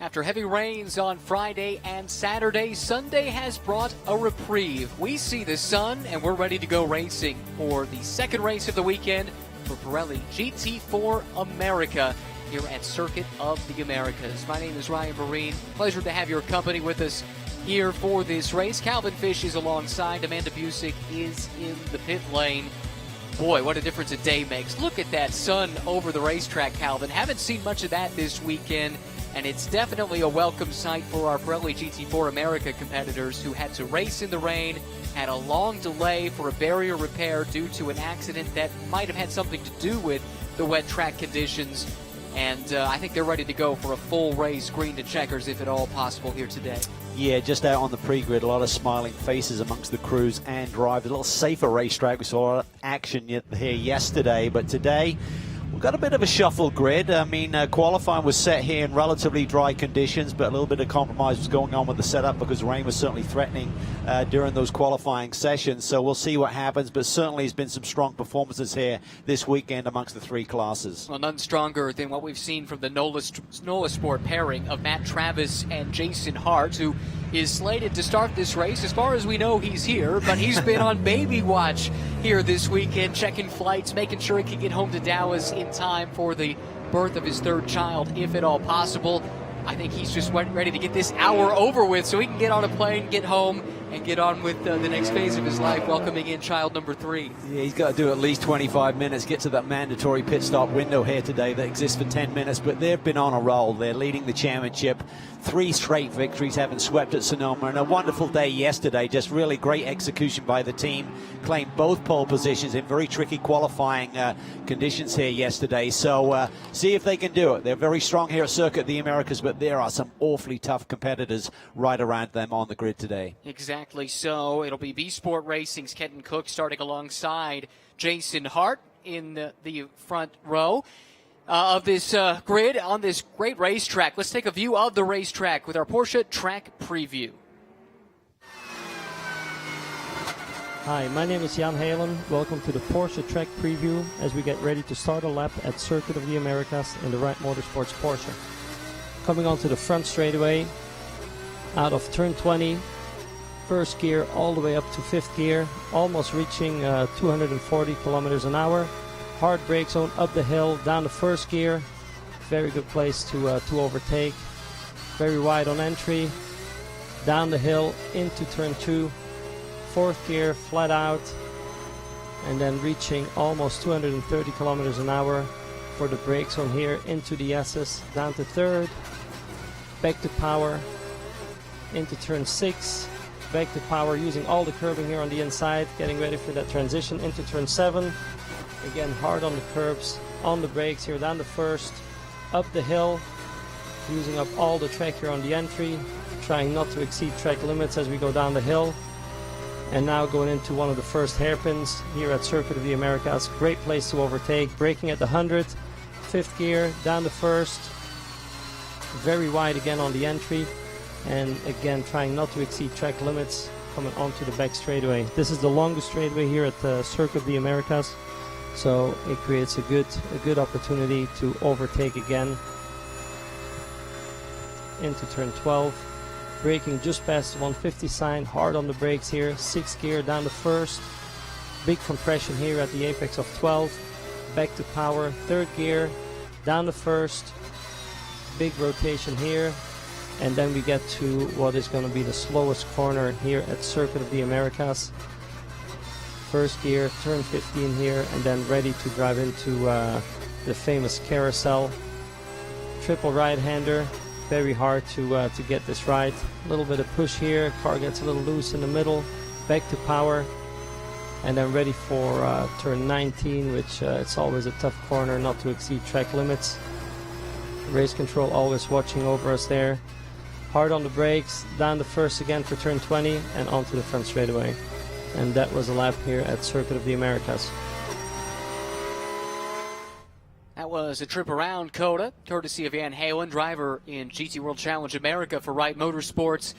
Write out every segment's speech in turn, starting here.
After heavy rains on Friday and Saturday, Sunday has brought a reprieve. We see the sun and we're ready to go racing for the second race of the weekend for Pirelli GT4 America here at Circuit of the Americas. My name is Ryan Marine. Pleasure to have your company with us here for this race. Calvin Fish is alongside. Amanda Busick is in the pit lane. Boy, what a difference a day makes. Look at that sun over the racetrack, Calvin. Haven't seen much of that this weekend, and it's definitely a welcome sight for our Pirelli GT4 America competitors who had to race in the rain, had a long delay for a barrier repair due to an accident that might have had something to do with the wet track conditions. And I think they're ready to go for a full race, green to checkers, if at all possible, here today. Yeah, just out on the pre-grid, a lot of smiling faces amongst the crews and drivers. A little safer racetrack. We saw a lot of action here yesterday, but today we've got a bit of a shuffle grid. I mean, qualifying was set here in relatively dry conditions, but a little bit of compromise was going on with the setup because rain was certainly threatening during those qualifying sessions. So we'll see what happens, but certainly there's been some strong performances here this weekend amongst the three classes. Well, none stronger than what we've seen from the NOLA Sport pairing of Matt Travis and Jason Hart, who is slated to start this race. As far as we know, he's here, but he's been on baby watch here this weekend, checking flights, making sure he can get home to Dallas in time for the birth of his third child, if at all possible. I think he's just ready to get this hour over with so he can get on a plane, get home, and get on with the next phase of his life, welcoming in child number 3. Yeah, he's got to do at least 25 minutes, get to that mandatory pit stop window here today that exists for 10 minutes, but they've been on a roll. They're leading the championship. 3 straight victories, having swept at Sonoma, and a wonderful day yesterday. Just really great execution by the team. Claimed both pole positions in very tricky qualifying conditions here yesterday. So see if they can do it. They're very strong here at Circuit of the Americas, but there are some awfully tough competitors right around them on the grid today. Exactly so. It'll be B Sport Racing's Kenton Cook starting alongside Jason Hart in the front row of this grid on this great racetrack. Let's take a view of the racetrack with our Porsche track preview. Hi, my name is Jan Halen. Welcome to the Porsche track preview as we get ready to start a lap at Circuit of the Americas in the Wright Motorsports Porsche. Coming onto the front straightaway, out of turn 20, first gear all the way up to 5th gear, almost reaching 240 kilometers an hour. Hard brake zone up the hill, down the first gear. Very good place to overtake. Very wide on entry. Down the hill into turn 2. 4th gear flat out. And then reaching almost 230 kilometers an hour for the brake zone here into the S's. Down to 3rd. Back to power. Into turn 6. Back to power using all the curbing here on the inside. Getting ready for that transition into turn 7. Again, hard on the curbs, on the brakes here, down the first, up the hill, using up all the track here on the entry, trying not to exceed track limits as we go down the hill. And now going into one of the first hairpins here at Circuit of the Americas. Great place to overtake, braking at the 100th, 5th gear, down the first, very wide again on the entry, and again trying not to exceed track limits, coming onto the back straightaway. This is the longest straightaway here at the Circuit of the Americas. So it creates a good opportunity to overtake again into turn 12. Braking just past the 150 sign, hard on the brakes here. 6th gear down the first. Big compression here at the apex of 12. Back to power. 3rd gear down the first. Big rotation here. And then we get to what is going to be the slowest corner here at Circuit of the Americas. 1st gear, turn 15 here, and then ready to drive into the famous carousel. Triple right-hander, very hard to get this right. A little bit of push here, car gets a little loose in the middle, back to power, and then ready for turn 19, which it's always a tough corner not to exceed track limits. Race control always watching over us there. Hard on the brakes, down the first again for turn 20, and onto the front straightaway. And that was a lap here at Circuit of the Americas. That was a trip around Cota, courtesy of Jan Halen, driver in GT World Challenge America for Wright Motorsports.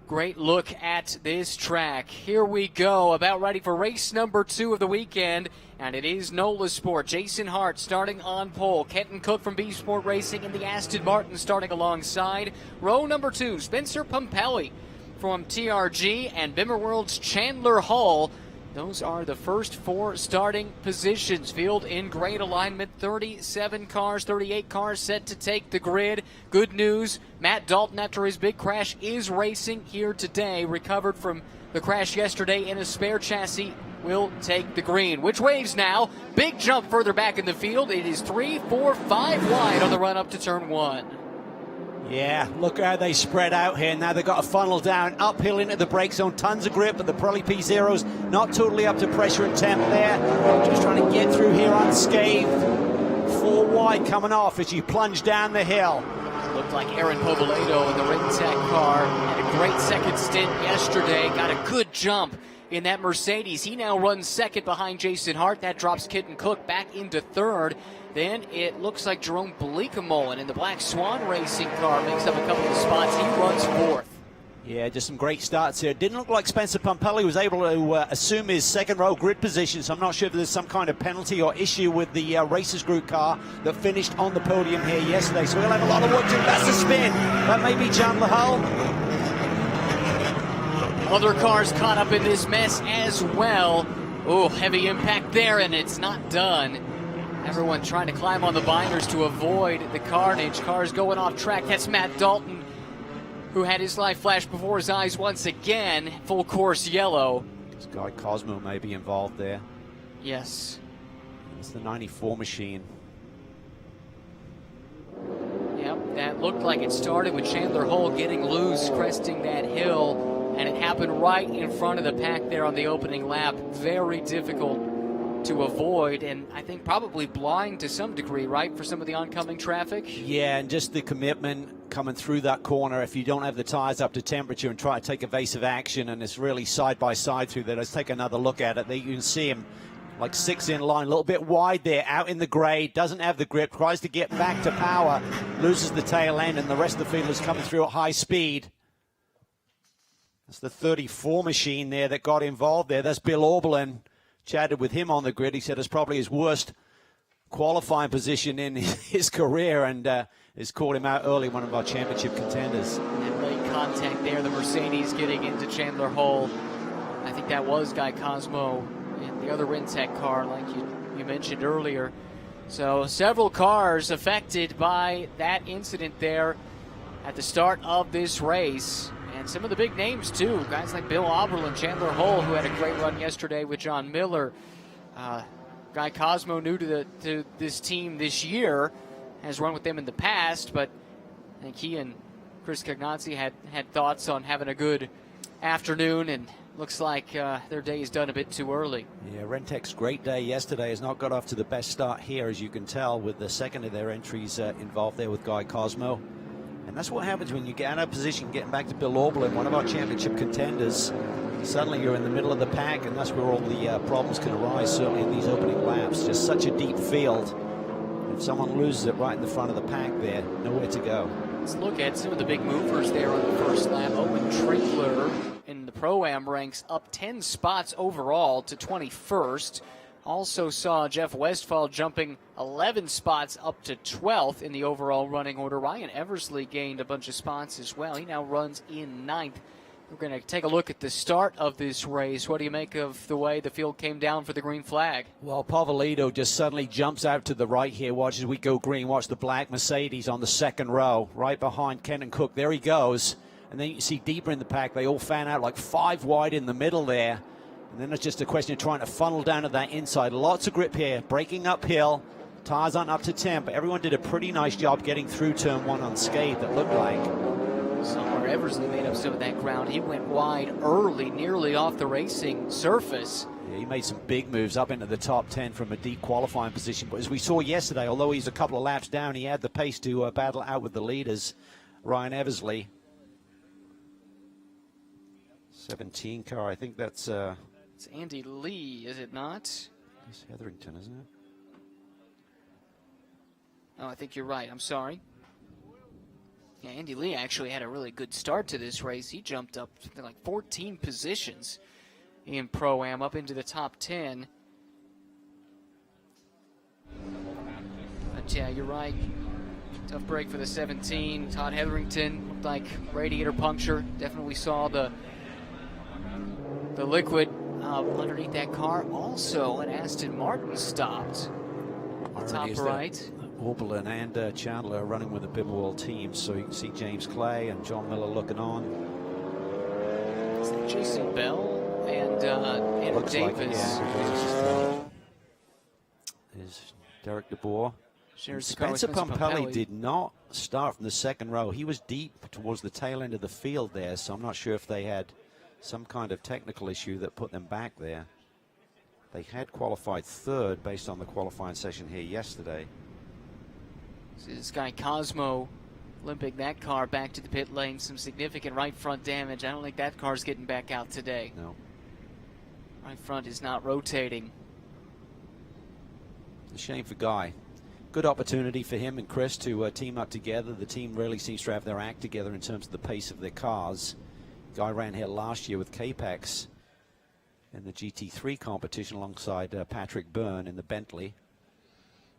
Great look at this track. Here we go, about ready for race number 2 of the weekend, and it is NOLA Sport. Jason Hart starting on pole. Kenton Cook from B Sport Racing in the Aston Martin starting alongside. Row number 2, Spencer Pumpelly from TRG and Bimmer World's Chandler Hall. Those are the first 4 starting positions. Field in great alignment. 37 cars, 38 cars set to take the grid. Good news, Matt Dalton, after his big crash, is racing here today. Recovered from the crash yesterday in a spare chassis, will take the green. Which waves now? Big jump further back in the field. It is 3, 4, 5 wide on the run up to turn 1. Yeah, look how they spread out here. Now they've got a funnel down, uphill into the brake zone, tons of grip, but the Pirelli P0's not totally up to pressure and temp there. Just trying to get through here unscathed. 4 wide coming off as you plunge down the hill. Looked like Aaron Povolato in the Ringtech car had a great second stint yesterday. Got a good jump in that Mercedes. He now runs second behind Jason Hart. That drops Kenton Cook back into third. Then it looks like Jerome Bleekemolen in the Black Swan Racing car makes up a couple of spots. He runs fourth. Yeah, just some great starts here. Didn't look like Spencer Pumpelly was able to assume his second row grid position, so I'm not sure if there's some kind of penalty or issue with the Racers Group car that finished on the podium here yesterday. So we'll have a lot of work to do. That's the spin. That may be Chandler Hull. Other cars caught up in this mess as well. Oh, heavy impact there, and it's not done. Everyone trying to climb on the binders to avoid the carnage. Cars going off track. That's Matt Dalton, who had his life flash before his eyes once again. Full course yellow. This guy Cosmo may be involved there. Yes. It's the 94 machine. Yep, that looked like it started with Chandler Hull getting loose, cresting that hill, and it happened right in front of the pack there on the opening lap. Very difficult to avoid, and I think probably blind to some degree, right, for some of the oncoming traffic? Yeah, and just the commitment coming through that corner. If you don't have the tires up to temperature and try to take evasive action, and it's really side by side through there. Let's take another look at it. You can see him like 6 in line, a little bit wide there, out in the grade, doesn't have the grip, tries to get back to power, loses the tail end, and the rest of the field is coming through at high speed. That's the 34 machine there that got involved there. That's Bill Oberlin. Chatted with him on the grid. He said it's probably his worst qualifying position in his career, and has caught him out early, one of our championship contenders. And late contact there, the Mercedes getting into Chandler Hull. I think that was Guy Cosmo in the other Rintec car, like you mentioned earlier. So several cars affected by that incident there at the start of this race. And some of the big names, too. Guys like Bill Oberlin, Chandler Hull, who had a great run yesterday with John Miller. Guy Cosmo, new to this team this year, has run with them in the past, but I think he and Chris Cagnazzi had thoughts on having a good afternoon, and looks like their day is done a bit too early. Yeah, Rentec's great day yesterday has not got off to the best start here, as you can tell, with the second of their entries involved there with Guy Cosmo. And that's what happens when you get out of position, getting back to Bill Oberlin, one of our championship contenders. Suddenly you're in the middle of the pack, and that's where all the problems can arise, certainly in these opening laps. Just such a deep field. If someone loses it right in the front of the pack there, nowhere to go. Let's look at some of the big movers there on the first lap. Owen Trinkler in the Pro-Am ranks up 10 spots overall to 21st. Also saw Jeff Westphal jumping 11 spots up to 12th in the overall running order. Ryan Eversley gained a bunch of spots as well. He now runs in 9th. We're going to take a look at the start of this race. What do you make of the way the field came down for the green flag? Well, Povolato just suddenly jumps out to the right here. Watch as we go green. Watch the black Mercedes on the second row, right behind Kenton Cook. There he goes. And then you see deeper in the pack, they all fan out like 5 wide in the middle there. And then it's just a question of trying to funnel down to that inside. Lots of grip here, braking uphill. Tires aren't up to temp. Everyone did a pretty nice job getting through turn 1 unscathed, it looked like. Somewhere Eversley made up some of that ground. He went wide early, nearly off the racing surface. Yeah, he made some big moves up into the top 10 from a deep qualifying position. But as we saw yesterday, although he's a couple of laps down, he had the pace to battle out with the leaders. Ryan Eversley. 17 car, I think that's... It's Andy Lee, is it not? It's Hetherington, isn't it? Oh, I think you're right. I'm sorry. Yeah, Andy Lee actually had a really good start to this race. He jumped up something like 14 positions in Pro-Am, up into the top 10. But yeah, you're right. Tough break for the 17. Todd Hetherington looked like radiator puncture. Definitely saw the liquid underneath that car. Also, an Aston Martin stopped. Top right. Orpelin and Chandler are running with the Bibblewell team, so you can see James Clay and John Miller looking on. Is that Jason Bell and Andrew Davis? Is Derek DeBoer. Spencer Pumpelly did not start from the second row. He was deep towards the tail end of the field there, so I'm not sure if they had some kind of technical issue that put them back there. They had qualified third based on the qualifying session here yesterday. This guy Cosmo limping that car back to the pit lane. Some significant right front damage. I don't think that car's getting back out today. No. Right front is not rotating. It's a shame for Guy. Good opportunity for him and Chris to team up together. The team really seems to have their act together in terms of the pace of their cars. Guy ran here last year with Capex in the GT3 competition alongside Patrick Byrne in the Bentley.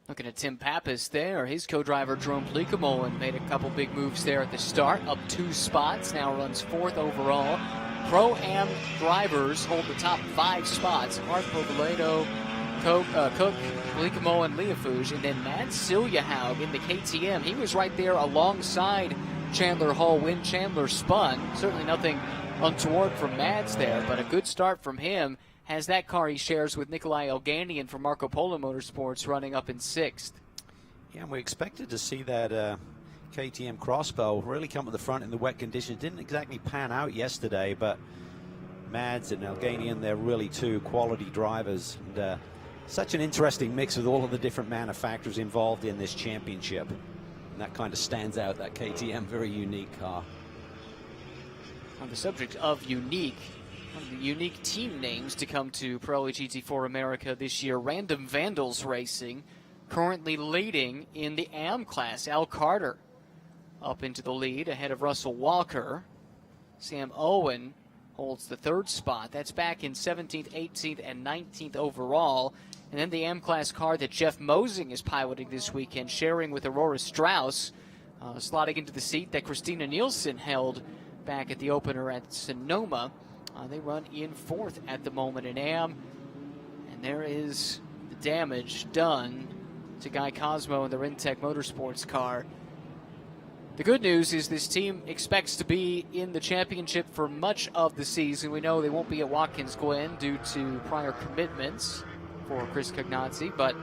Looking at Tim Pappas there, his co-driver Jerome Bleekemolen made a couple big moves there at the start, up 2 spots, now runs 4th overall. Pro-Am drivers hold the top 5 spots. Harpo, Vallejo, Cook, Bleekemolen, Leafuge, and then Mads Siljehaug in the KTM. He was right there alongside Chandler Hull when Chandler spun. Certainly nothing untoward from Mads there, but a good start from him. Has that car he shares with Nikolai Elganian from Marco Polo Motorsports running up in 6th. Yeah, and we expected to see that KTM crossbow really come to the front in the wet conditions. Didn't exactly pan out yesterday, but Mads and Elganian, they're really 2 quality drivers. And such an interesting mix with all of the different manufacturers involved in this championship. And that kind of stands out, that KTM, very unique car. On the subject of unique, one of the unique team names to come to Pirelli GT4 America this year, Random Vandals Racing, currently leading in the AM class. Al Carter up into the lead ahead of Russell Walker. Sam Owen holds the 3rd spot. That's back in 17th, 18th, and 19th overall. And then the AM class car that Jeff Mosing is piloting this weekend, sharing with Aurora Strauss, slotting into the seat that Christina Nielsen held back at the opener at Sonoma. They run in 4th at the moment in AM. And there is the damage done to Guy Cosmo in the Rentec Motorsports car. The good news is this team expects to be in the championship for much of the season. We know they won't be at Watkins Glen due to prior commitments for Chris Cognazzi, but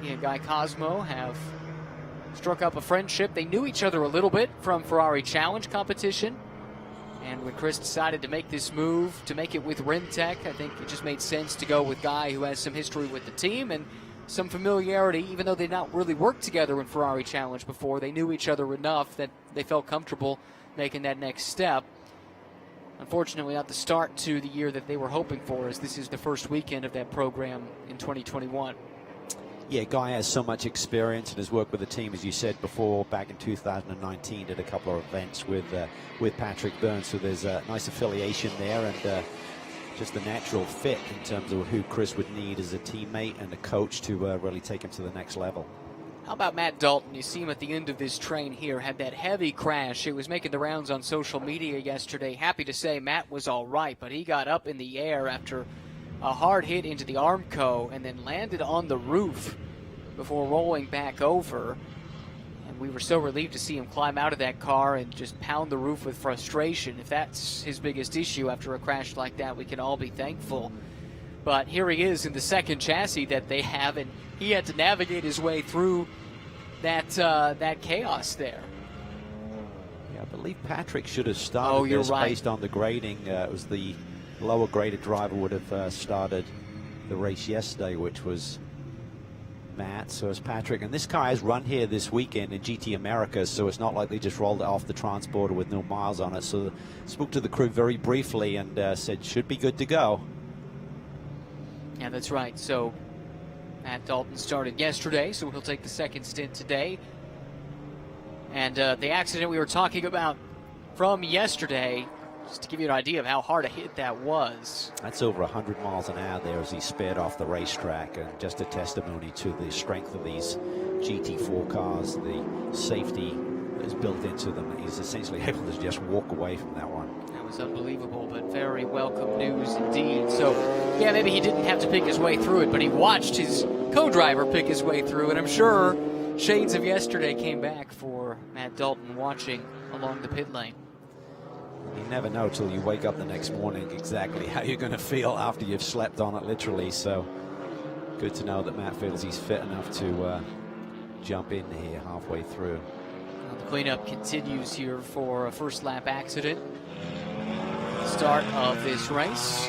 he and Guy Cosmo have struck up a friendship. They knew each other a little bit from Ferrari Challenge competition. And when Chris decided to make this move, to make it with Rentec, I think it just made sense to go with Guy, who has some history with the team and some familiarity. Even though they'd not really worked together in Ferrari Challenge before, they knew each other enough that they felt comfortable making that next step. Unfortunately, not the start to the year that they were hoping for, as this is the first weekend of that program in 2021. Yeah, Guy has so much experience and has worked with the team, as you said before, back in 2019, did a couple of events with Patrick Byrne, so there's a nice affiliation there and just the natural fit in terms of who Chris would need as a teammate and a coach to really take him to the next level. How about Matt Dalton? You see him at the end of this train here, had that heavy crash. It was making the rounds on social media yesterday. Happy to say Matt was all right, but he got up in the air after a hard hit into the Armco and then landed on the roof before rolling back over. And we were so relieved to see him climb out of that car and just pound the roof with frustration. If that's his biggest issue after a crash like that, we can all be thankful. But here he is in the second chassis that they have, and he had to navigate his way through that chaos there. Yeah, I believe Patrick should have started this based on the grading. It was the lower graded driver would have started the race yesterday, which was Matt, so it's Patrick. And this car has run here this weekend in GT America, so it's not like they just rolled it off the transporter with no miles on it. So spoke to the crew very briefly and said should be good to go. Yeah, that's right. So Matt Dalton started yesterday, so he'll take the second stint today. And the accident we were talking about from yesterday, just to give you an idea of how hard a hit that was. That's over 100 miles an hour there as he sped off the racetrack, and just a testimony to the strength of these GT4 cars, the safety that is built into them. He's essentially able to just walk away from that one. That was unbelievable, but very welcome news indeed. So, yeah, maybe he didn't have to pick his way through it, but he watched his co-driver pick his way through, and I'm sure shades of yesterday came back for Matt Dalton watching along the pit lane. You never know till you wake up the next morning exactly how you're going to feel after you've slept on it, literally. So good to know that Matt feels he's fit enough to jump in here halfway through. Well, the cleanup continues here for a first lap accident. Start of this race.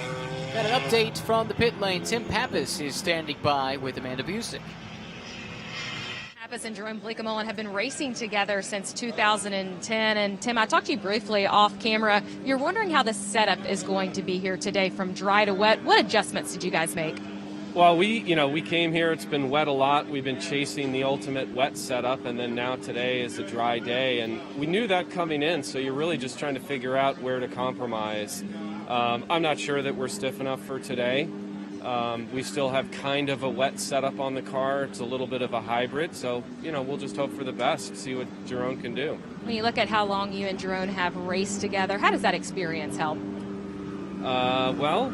Got an update from the pit lane. Tim Pappas is standing by with Amanda Busick. Pappas and Jerome Bleekemolen have been racing together since 2010. And Tim, I talked to you briefly off camera. You're wondering how the setup is going to be here today from dry to wet. What adjustments did you guys make? Well, we came here. It's been wet a lot. We've been chasing the ultimate wet setup, and then now today is a dry day, and we knew that coming in. So you're really just trying to figure out where to compromise. I'm not sure that we're stiff enough for today. We still have kind of a wet setup on the car. It's a little bit of a hybrid, so we'll just hope for the best, see what Jerome can do. When you look at how long you and Jerome have raced together, how does that experience help? Well,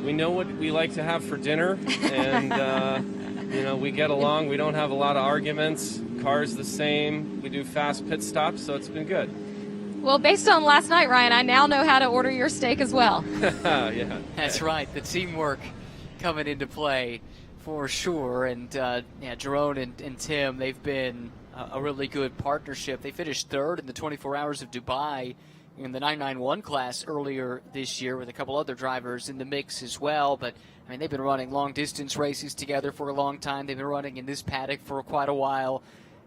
we know what we like to have for dinner, and we get along. We don't have a lot of arguments. Car's the same. We do fast pit stops, so it's been good. Well, based on last night, Ryan, I now know how to order your steak as well. Yeah, that's right. The teamwork coming into play for sure. And Jerome and Tim, they've been a really good partnership. They finished third in the 24 Hours of Dubai in the 991 class earlier this year with a couple other drivers in the mix as well. But I mean, they've been running long distance races together for a long time. They've been running in this paddock for quite a while.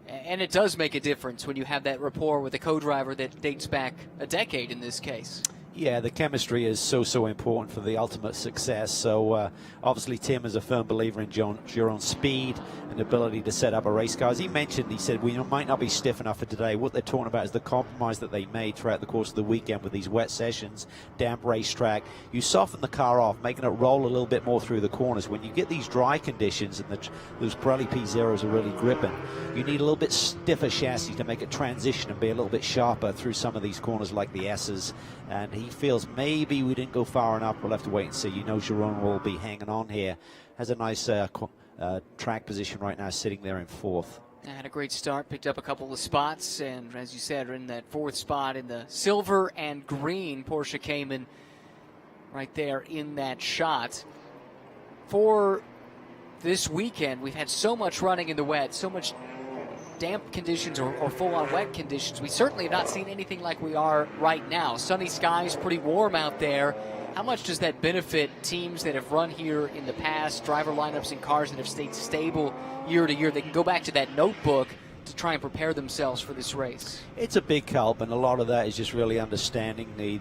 And it does make a difference when you have that rapport with a co-driver that dates back a decade in this case. Yeah, the chemistry is so important for the ultimate success. So obviously Tim is a firm believer in Jerome's speed and ability to set up a race car. As he mentioned, he said, we might not be stiff enough for today. What they're talking about is the compromise that they made throughout the course of the weekend with these wet sessions, damp racetrack. You soften the car off, making it roll a little bit more through the corners. When you get these dry conditions and those Pirelli P0s are really gripping, you need a little bit stiffer chassis to make it transition and be a little bit sharper through some of these corners like the S's. And he feels maybe we didn't go far enough. We'll have to wait and see. Jerome will be hanging on here. Has a nice track position right now, sitting there in fourth. Had a great start, picked up a couple of spots, and as you said, in that fourth spot in the silver and green Porsche Cayman right there in that shot. For this weekend, we've had so much running in the wet, so much damp conditions or full-on wet conditions. We certainly have not seen anything like we are right now. Sunny skies, pretty warm out there. How much does that benefit teams that have run here in the past, driver lineups and cars that have stayed stable year to year? They can go back to that notebook to try and prepare themselves for this race. It's a big help, and a lot of that is just really understanding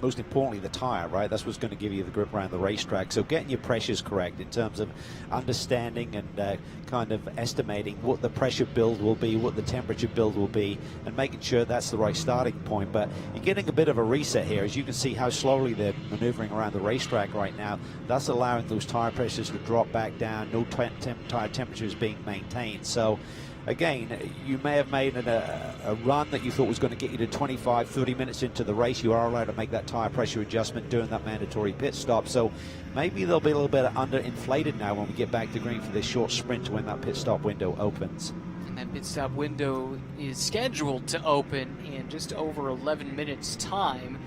most importantly, the tire, right? That's what's going to give you the grip around the racetrack. So getting your pressures correct in terms of understanding and kind of estimating what the pressure build will be, what the temperature build will be, and making sure that's the right starting point. But you're getting a bit of a reset here. As you can see how slowly they're maneuvering around the racetrack right now, that's allowing those tire pressures to drop back down, no tire temperatures being maintained. So again, you may have made a run that you thought was going to get you to 25, 30 minutes into the race. You are allowed to make that tire pressure adjustment during that mandatory pit stop. So maybe they'll be a little bit underinflated now when we get back to green for this short sprint to when that pit stop window opens. And that pit stop window is scheduled to open in just over 11 minutes time.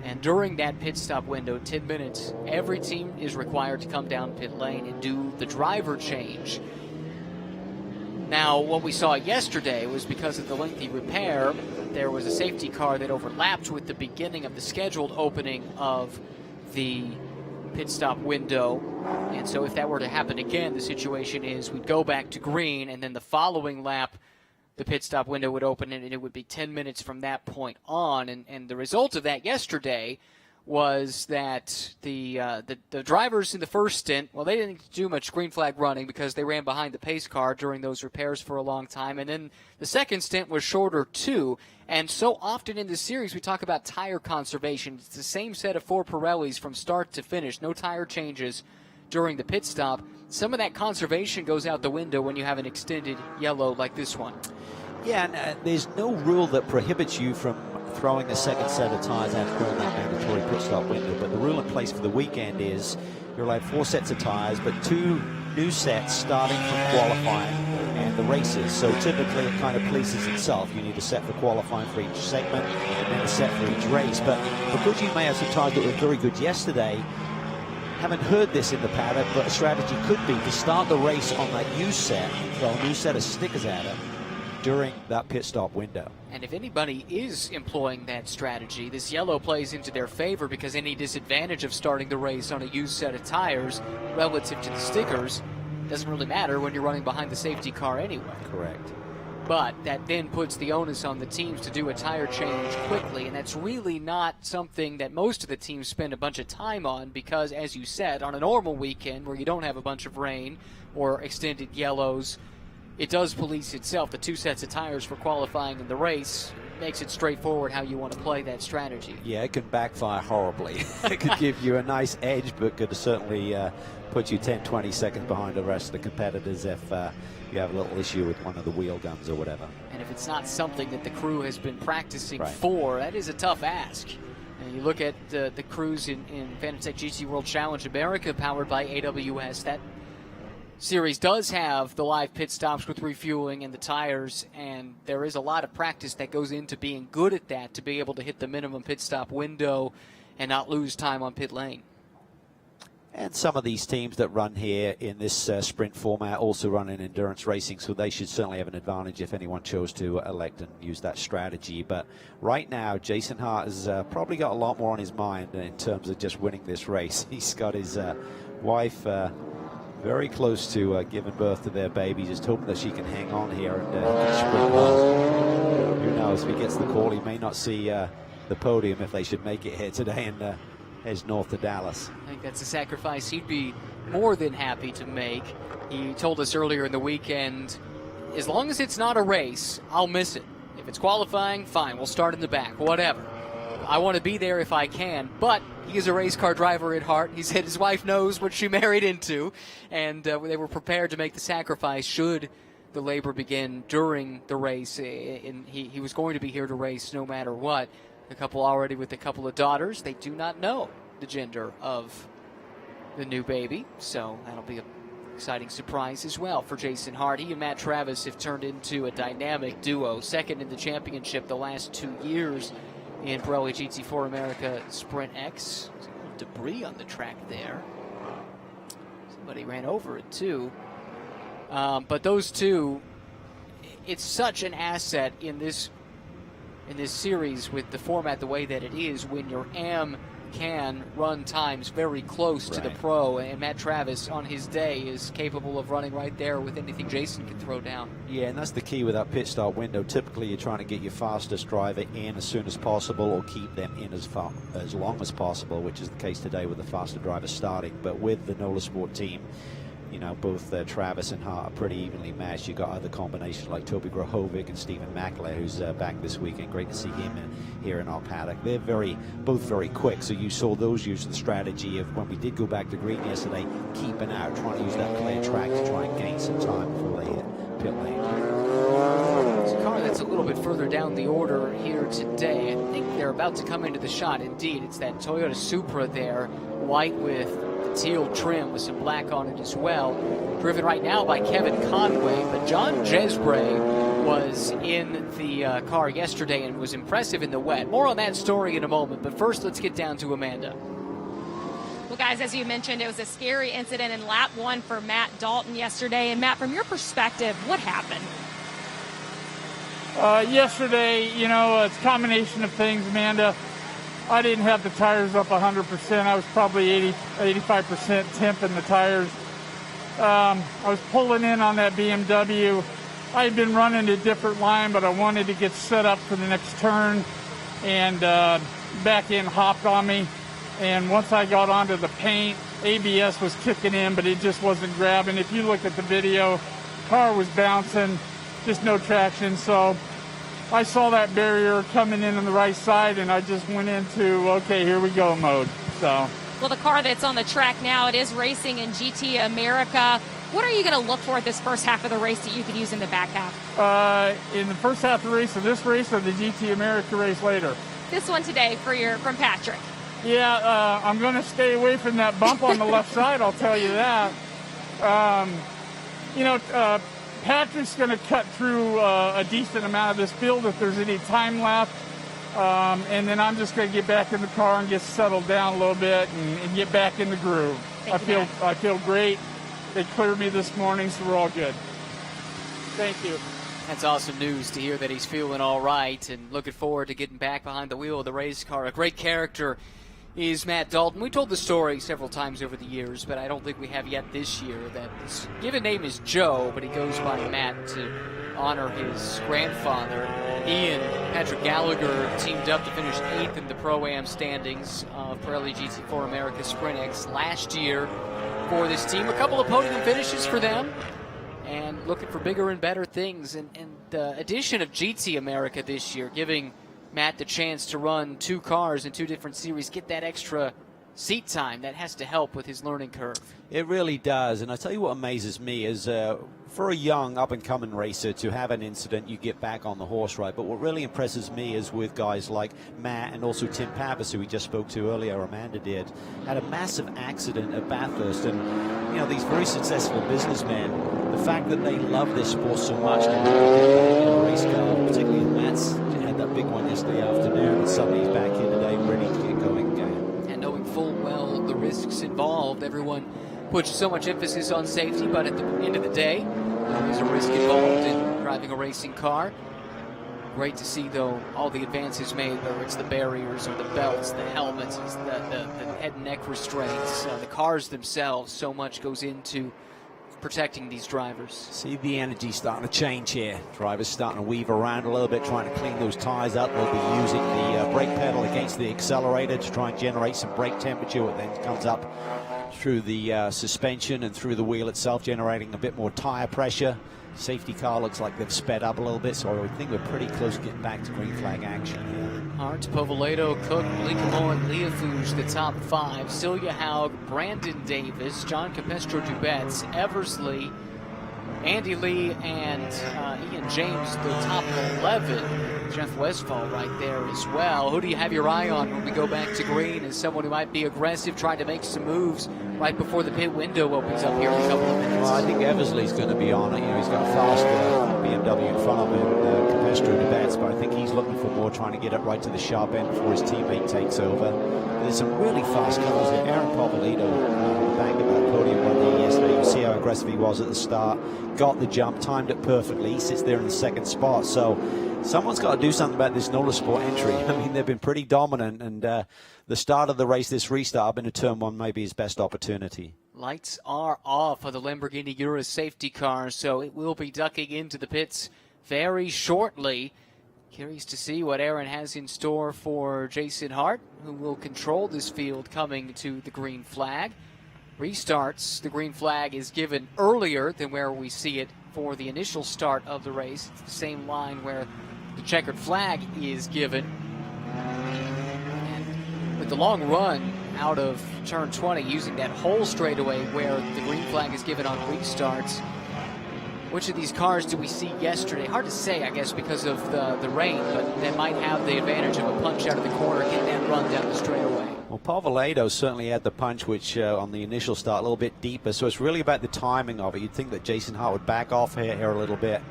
And during that pit stop window, 10 minutes, every team is required to come down pit lane and do the driver change. Now, what we saw yesterday was because of the lengthy repair, there was a safety car that overlapped with the beginning of the scheduled opening of the pit stop window. And so if that were to happen again, the situation is we'd go back to green, and then the following lap, the pit stop window would open, and it would be 10 minutes from that point on. And the result of that yesterday was that the drivers in the first stint, well, they didn't do much green flag running because they ran behind the pace car during those repairs for a long time. And then the second stint was shorter, too. And so often in this series, we talk about tire conservation. It's the same set of 4 Pirellis from start to finish. No tire changes during the pit stop. Some of that conservation goes out the window when you have an extended yellow like this one. Yeah, and there's no rule that prohibits you from throwing a second set of tires out during that mandatory pit stop window, but the rule in place for the weekend is you're allowed 4 sets of tires, but 2 new sets starting from qualifying and the races. So typically it kind of polices itself. You need a set for qualifying for each segment and then a set for each race. But because you may have some tires that were very good yesterday, haven't heard this in the paddock, but a strategy could be to start the race on that used set, throw a new set of stickers at it during that pit stop window. And if anybody is employing that strategy, this yellow plays into their favor because any disadvantage of starting the race on a used set of tires relative to the stickers doesn't really matter when you're running behind the safety car anyway. Correct. But that then puts the onus on the teams to do a tire change quickly, and that's really not something that most of the teams spend a bunch of time on because, as you said, on a normal weekend where you don't have a bunch of rain or extended yellows, it does police itself. The 2 sets of tires for qualifying in the race makes it straightforward how you want to play that strategy. Yeah, it can backfire horribly. It could give you a nice edge, but could certainly put you 10, 20 seconds behind the rest of the competitors if you have a little issue with one of the wheel guns or whatever. And if it's not something that the crew has been practicing Right. for, that is a tough ask. And you look at the crews in Fanatec GT World Challenge America powered by AWS, that series does have the live pit stops with refueling and the tires, and there is a lot of practice that goes into being good at that to be able to hit the minimum pit stop window and not lose time on pit lane. And some of these teams that run here in this sprint format also run in endurance racing, so they should certainly have an advantage if anyone chose to elect and use that strategy. But right now, Jason Hart has probably got a lot more on his mind in terms of just winning this race. He's got his wife very close to giving birth to their baby, just hoping that she can hang on here and sprint home. Who knows, if he gets the call, he may not see the podium if they should make it here today and heads north to Dallas. I think that's a sacrifice he'd be more than happy to make. He told us earlier in the weekend, as long as it's not a race, I'll miss it. If it's qualifying, fine, we'll start in the back, whatever. I want to be there if I can, but he is a race car driver at heart. He said his wife knows what she married into, and they were prepared to make the sacrifice should the labor begin during the race. And he was going to be here to race no matter what. A couple already with a couple of daughters. They do not know the gender of the new baby, so that'll be an exciting surprise as well for Jason Hart. He and Matt Travis have turned into a dynamic duo, second in the championship the last 2 years in Pirelli GT4 America Sprint X. There's a little debris on the track there. Somebody ran over it too. But those two, it's such an asset in this series with the format the way that it is when your AM can run times very close to the pro, and Matt Travis on his day is capable of running right there with anything Jason can throw down. Yeah, and that's the key with that pit stop window. Typically you're trying to get your fastest driver in as soon as possible or keep them in as long as possible, which is the case today with the faster driver starting. But with the NOLA Sport team, you know, both Travis and Hart are pretty evenly matched. You've got other combinations like Toby Grahovic and Stephen Mackler, who's back this weekend. Great to see him here in our paddock. They're both very quick, so you saw those use the strategy of when we did go back to green yesterday, keeping out, trying to use that clear track to try and gain some time before they hit pit lane. It's a car that's a little bit further down the order here today. I think they're about to come into the shot. Indeed, it's that Toyota Supra there, white with teal trim with some black on it as well. Driven right now by Kevin Conway, but John Jesbray was in the car yesterday and was impressive in the wet. More on that story in a moment, but first let's get down to Amanda. Well, guys, as you mentioned, it was a scary incident in lap 1 for Matt Dalton yesterday. And Matt, from your perspective, what happened? Yesterday, you know, it's a combination of things, Amanda. I didn't have the tires up 100%. I was probably 85% temp in the tires. I was pulling in on that BMW. I had been running a different line, but I wanted to get set up for the next turn, and back end hopped on me. And once I got onto the paint, ABS was kicking in, but it just wasn't grabbing. If you look at the video, car was bouncing, just no traction. So I saw that barrier coming in on the right side, and I just went into, okay, here we go mode. So. Well, the car that's on the track now, it is racing in GT America. What are you going to look for at this first half of the race that you could use in the back half? In the first half of the race, of this race or the GT America race later? This one today from Patrick. Yeah, I'm going to stay away from that bump on the left side, I'll tell you that. Patrick's going to cut through a decent amount of this field if there's any time left. And then I'm just going to get back in the car and get settled down a little bit and get back in the groove. I feel great. They cleared me this morning, so we're all good. Thank you. That's awesome news to hear that he's feeling all right and looking forward to getting back behind the wheel of the race car. A great character is Matt Dalton. We told the story several times over the years, but I don't think we have yet this year. That his given name is Joe, but he goes by Matt to honor his grandfather. He and Patrick Gallagher teamed up to finish 8th in the Pro-Am standings of Pirelli GT4 America Sprint X last year for this team. A couple of podium finishes for them, and looking for bigger and better things. And the addition of GT America this year, giving Matt the chance to run 2 cars in 2 different series, get that extra seat time, that has to help with his learning curve. It really does. And I tell you what amazes me is for a young up-and-coming racer to have an incident, you get back on the horse ride. But what really impresses me is with guys like Matt and also Tim Pappas, who we just spoke to earlier, Amanda did, had a massive accident at Bathurst. And, you know, these very successful businessmen, the fact that they love this sport so much and they get back in a race car, particularly Matt's had that big one yesterday afternoon, and suddenly he's back here today ready to get going again. And knowing full well the risks involved, everyone puts so much emphasis on safety, but at the end of the day, there's a risk involved in driving a racing car. Great to see, though, all the advances made, whether it's the barriers or the belts, the helmets, the head and neck restraints, the cars themselves. So much goes into protecting these drivers. See the energy starting to change here. Drivers starting to weave around a little bit, trying to clean those tires up. They'll be using the brake pedal against the accelerator to try and generate some brake temperature, which then comes up through the suspension and through the wheel itself, generating a bit more tire pressure. Safety car looks like they've sped up a little bit, so I think we're pretty close to getting back to green flag action here. Hart, Povolato, Cook, Leacamo, and Leafuge, the top 5. Celia Haug, Brandon Davis, John Capestro Dubets, Eversley, Andy Lee, and Ian James, the top 11. Jeff Westphal right there as well. Who do you have your eye on when we go back to green as someone who might be aggressive, trying to make some moves right before the pit window opens up here in a couple of minutes? Well, I think Eversley's going to be on it. You know, he's got a fast BMW in front of him, Capestro Dubets, but I think he's looking for more, trying to get it right to the sharp end before his teammate takes over. But there's some really fast cars here. Aaron Povolato on the back of that podium run there yesterday. You see how aggressive he was at the start. Got the jump, timed it perfectly. He sits there in the 2nd spot. So someone's got to do something about this Motorsport entry. I mean, they've been pretty dominant, and the start of the race, this restart up into turn 1, may be his best opportunity. Lights are off for the Lamborghini Urus safety car, so it will be ducking into the pits very shortly. Curious to see what Aaron has in store for Jason Hart, who will control this field coming to the green flag. Restarts, the green flag is given earlier than where we see it for the initial start of the race. It's the same line where the checkered flag is given. And with the long run out of turn 20, using that whole straightaway where the green flag is given on restarts, which of these cars do we see yesterday? Hard to say, I guess, because of the rain, but they might have the advantage of a punch out of the corner, get that run down the straightaway. Well, Povolato certainly had the punch, which on the initial start, a little bit deeper, so it's really about the timing of it. You'd think that Jason Hart would back off here a little bit,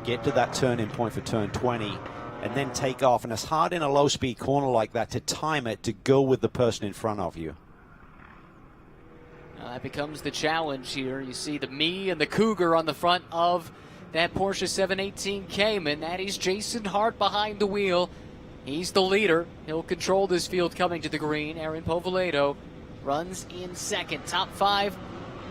get to that turn-in point for turn 20, and then take off. And it's hard in a low-speed corner like that to time it to go with the person in front of you. That becomes the challenge here. You see the Me and the Cougar on the front of that Porsche 718 Cayman. That is Jason Hart behind the wheel. He's the leader. He'll control this field coming to the green. Aaron Povolato runs in 2nd. Top 5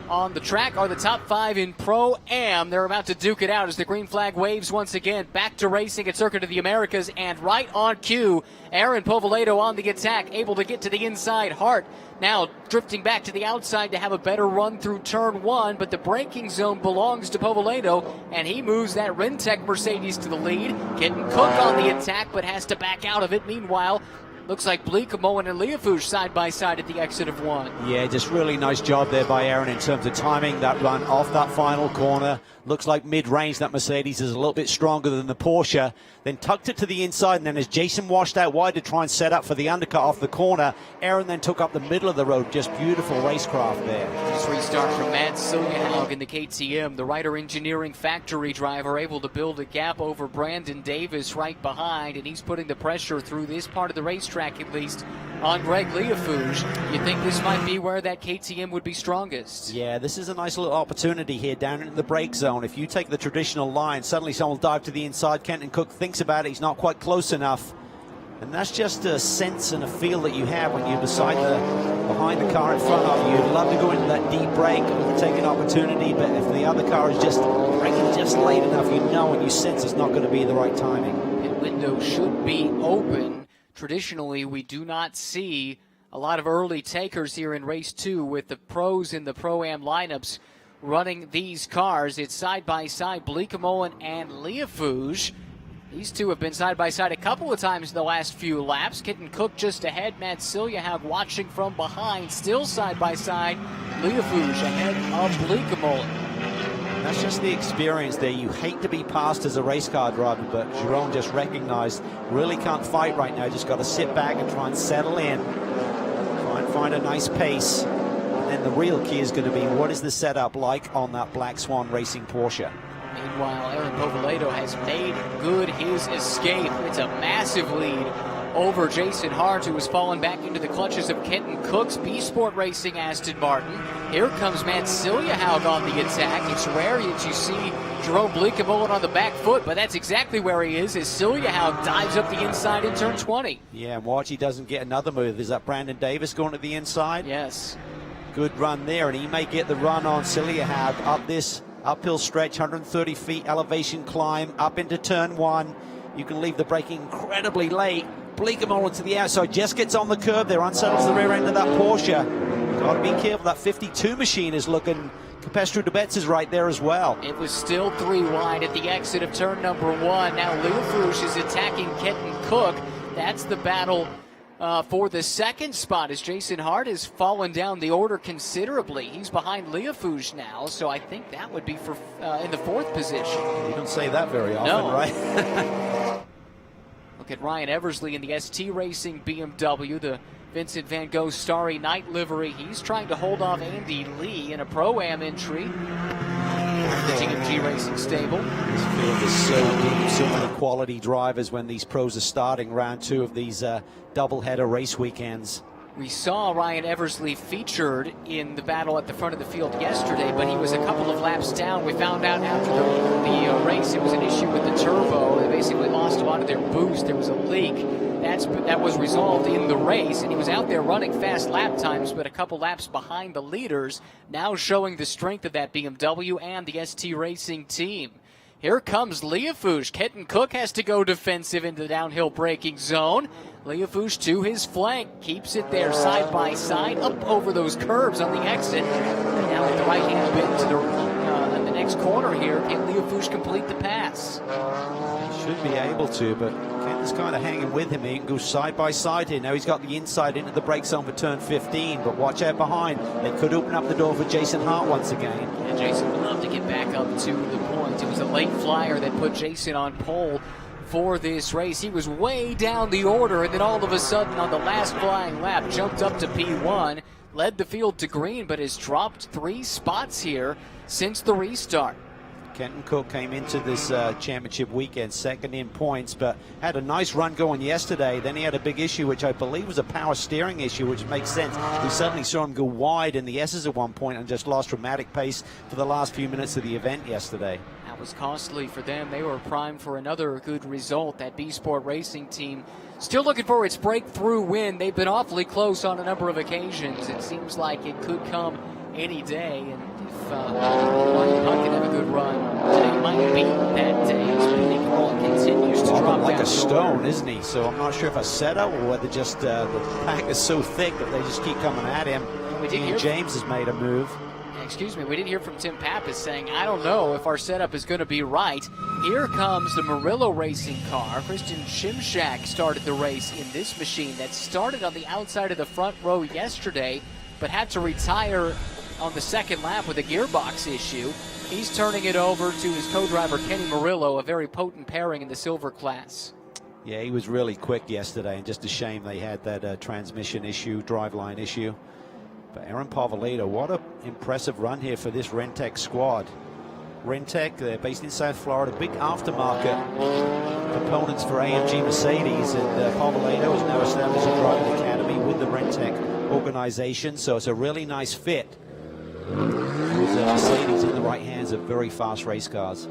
on the track are the top 5 in Pro-Am. They're about to duke it out as the green flag waves once again. Back to racing at Circuit of the Americas, and right on cue, Aaron Povolato on the attack, able to get to the inside. Hart now drifting back to the outside to have a better run through turn 1, but the braking zone belongs to Povolato, and he moves that Rentec Mercedes to the lead. Kitten Cook on the attack, but has to back out of it. Meanwhile, looks like Bleekemolen and Leofouge side by side at the exit of 1. Yeah, just really nice job there by Aaron in terms of timing that run off that final corner. Looks like mid-range that Mercedes is a little bit stronger than the Porsche. Then tucked it to the inside, and then as Jason washed out wide to try and set up for the undercut off the corner, Aaron then took up the middle of the road. Just beautiful racecraft there. This restart from Matt Siljehaug in the KTM, the Ryder Engineering factory driver, able to build a gap over Brandon Davis right behind, and he's putting the pressure through this part of the racetrack, at least, on Greg Leofouge. You think this might be where that KTM would be strongest? Yeah, this is a nice little opportunity here down in the brake zone. If you take the traditional line, suddenly someone will dive to the inside. Kenton Cook thinks about it. He's not quite close enough. And that's just a sense and a feel that you have when you're behind the car in front of you. You'd love to go into that deep brake, take an opportunity, but if the other car is just braking just late enough, you know and you sense it's not going to be the right timing. Pit window should be open. Traditionally, we do not see a lot of early takers here in race 2 with the pros in the Pro-Am lineups running these cars. It's side-by-side Bleekemolen and Leofouge. These two have been side-by-side a couple of times in the last few laps. Kitten Cook just ahead. Matt Siljehaug watching from behind. Still side-by-side. Leofouge ahead of Bleekemolen. That's just the experience there. You hate to be passed as a race car driver, but Jerome just recognized really can't fight right now. Just got to sit back and try and settle in. Try and find a nice pace. And then the real key is going to be what is the setup like on that Black Swan Racing Porsche. Meanwhile, Aaron Povolato has made good his escape. It's a massive lead over Jason Hart, who has fallen back into the clutches of Kenton Cook's B-Sport Racing Aston Martin. Here comes Matt Siljehaug on the attack. It's rare that you see Jerome Bleekemolen on the back foot, but that's exactly where he is as Siljehaug dives up the inside in turn 20. Yeah, and watch he doesn't get another move. Is that Brandon Davis going to the inside? Yes. Good run there, and he may get the run on Siljehaug up this uphill stretch, 130 feet elevation climb up into turn 1. You can leave the braking incredibly late. Bleekemolen to the outside, just gets on the curb there, unsettles the rear end of that Porsche. Got to be careful, that 52 machine is looking, Capestro de Betz is right there as well. It was still 3 wide at the exit of turn number 1. Now Leofouge is attacking Kenton Cook. That's the battle for the second spot as Jason Hart has fallen down the order considerably. He's behind Leofouge now, so I think that would be for in the 4th position. You don't say that very often, right? Look at Ryan Eversley in the ST Racing BMW, the Vincent Van Gogh Starry Night livery. He's trying to hold off Andy Lee in a Pro-Am entry. The TMG Racing stable. This field is so deep, so many quality drivers when these pros are starting round 2 of these double-header race weekends. We saw Ryan Eversley featured in the battle at the front of the field yesterday, but he was a couple of laps down. We found out after the race it was an issue with the turbo. They basically lost a lot of their boost. There was a leak. That was resolved in the race, and he was out there running fast lap times, but a couple laps behind the leaders, now showing the strength of that BMW and the ST Racing team. Here comes Leofouge. Kenton Cook has to go defensive into the downhill braking zone. Leofouge to his flank, keeps it there side by side, up over those curbs on the exit. And now with the right-hand bit to the next corner here, can Leofouge complete the pass? He should be able to, but Kenton's kind of hanging with him. He can go side by side here. Now he's got the inside into the brake zone for turn 15, but watch out behind. They could open up the door for Jason Hart once again. And Jason would love to get back up to the point. It was a late flyer that put Jason on pole for this race. He was way down the order, and then all of a sudden on the last flying lap jumped up to P1, led the field to green, but has dropped 3 spots here since the restart. Kenton Cook came into this championship weekend second in points, but had a nice run going yesterday. Then he had a big issue, which I believe was a power steering issue, which makes sense. We suddenly saw him go wide in the S's at one point and just lost dramatic pace for the last few minutes of the event yesterday. That was costly for them. They were primed for another good result. That B-Sport Racing team still looking for its breakthrough win. They've been awfully close on a number of occasions. It seems like it could come any day, and if Ryan Puck can have a good run, today might be that day as Billy Cole continues to drop like down a the stone, order. isn't he? So I'm not sure if a setup or whether just the pack is so thick that they just keep coming at him. And James has made a move. Excuse me, we didn't hear from Tim Pappas saying, I don't know if our setup is going to be right. Here comes the Murillo racing car. Christian Shimshak started the race in this machine that started on the outside of the front row yesterday, but had to retire on the second lap with a gearbox issue. He's turning it over to his co-driver Kenny Murillo, a very potent pairing in the silver class. Yeah, he was really quick yesterday, and just a shame they had that transmission issue, driveline issue. But Aaron Povolito, what an impressive run here for this Rentec squad. Rentec, they're based in South Florida, big aftermarket components for AMG Mercedes, and Povolito has now established a driving academy with the Rentec organization, so it's a really nice fit. With Mercedes in the right hands of very fast race cars.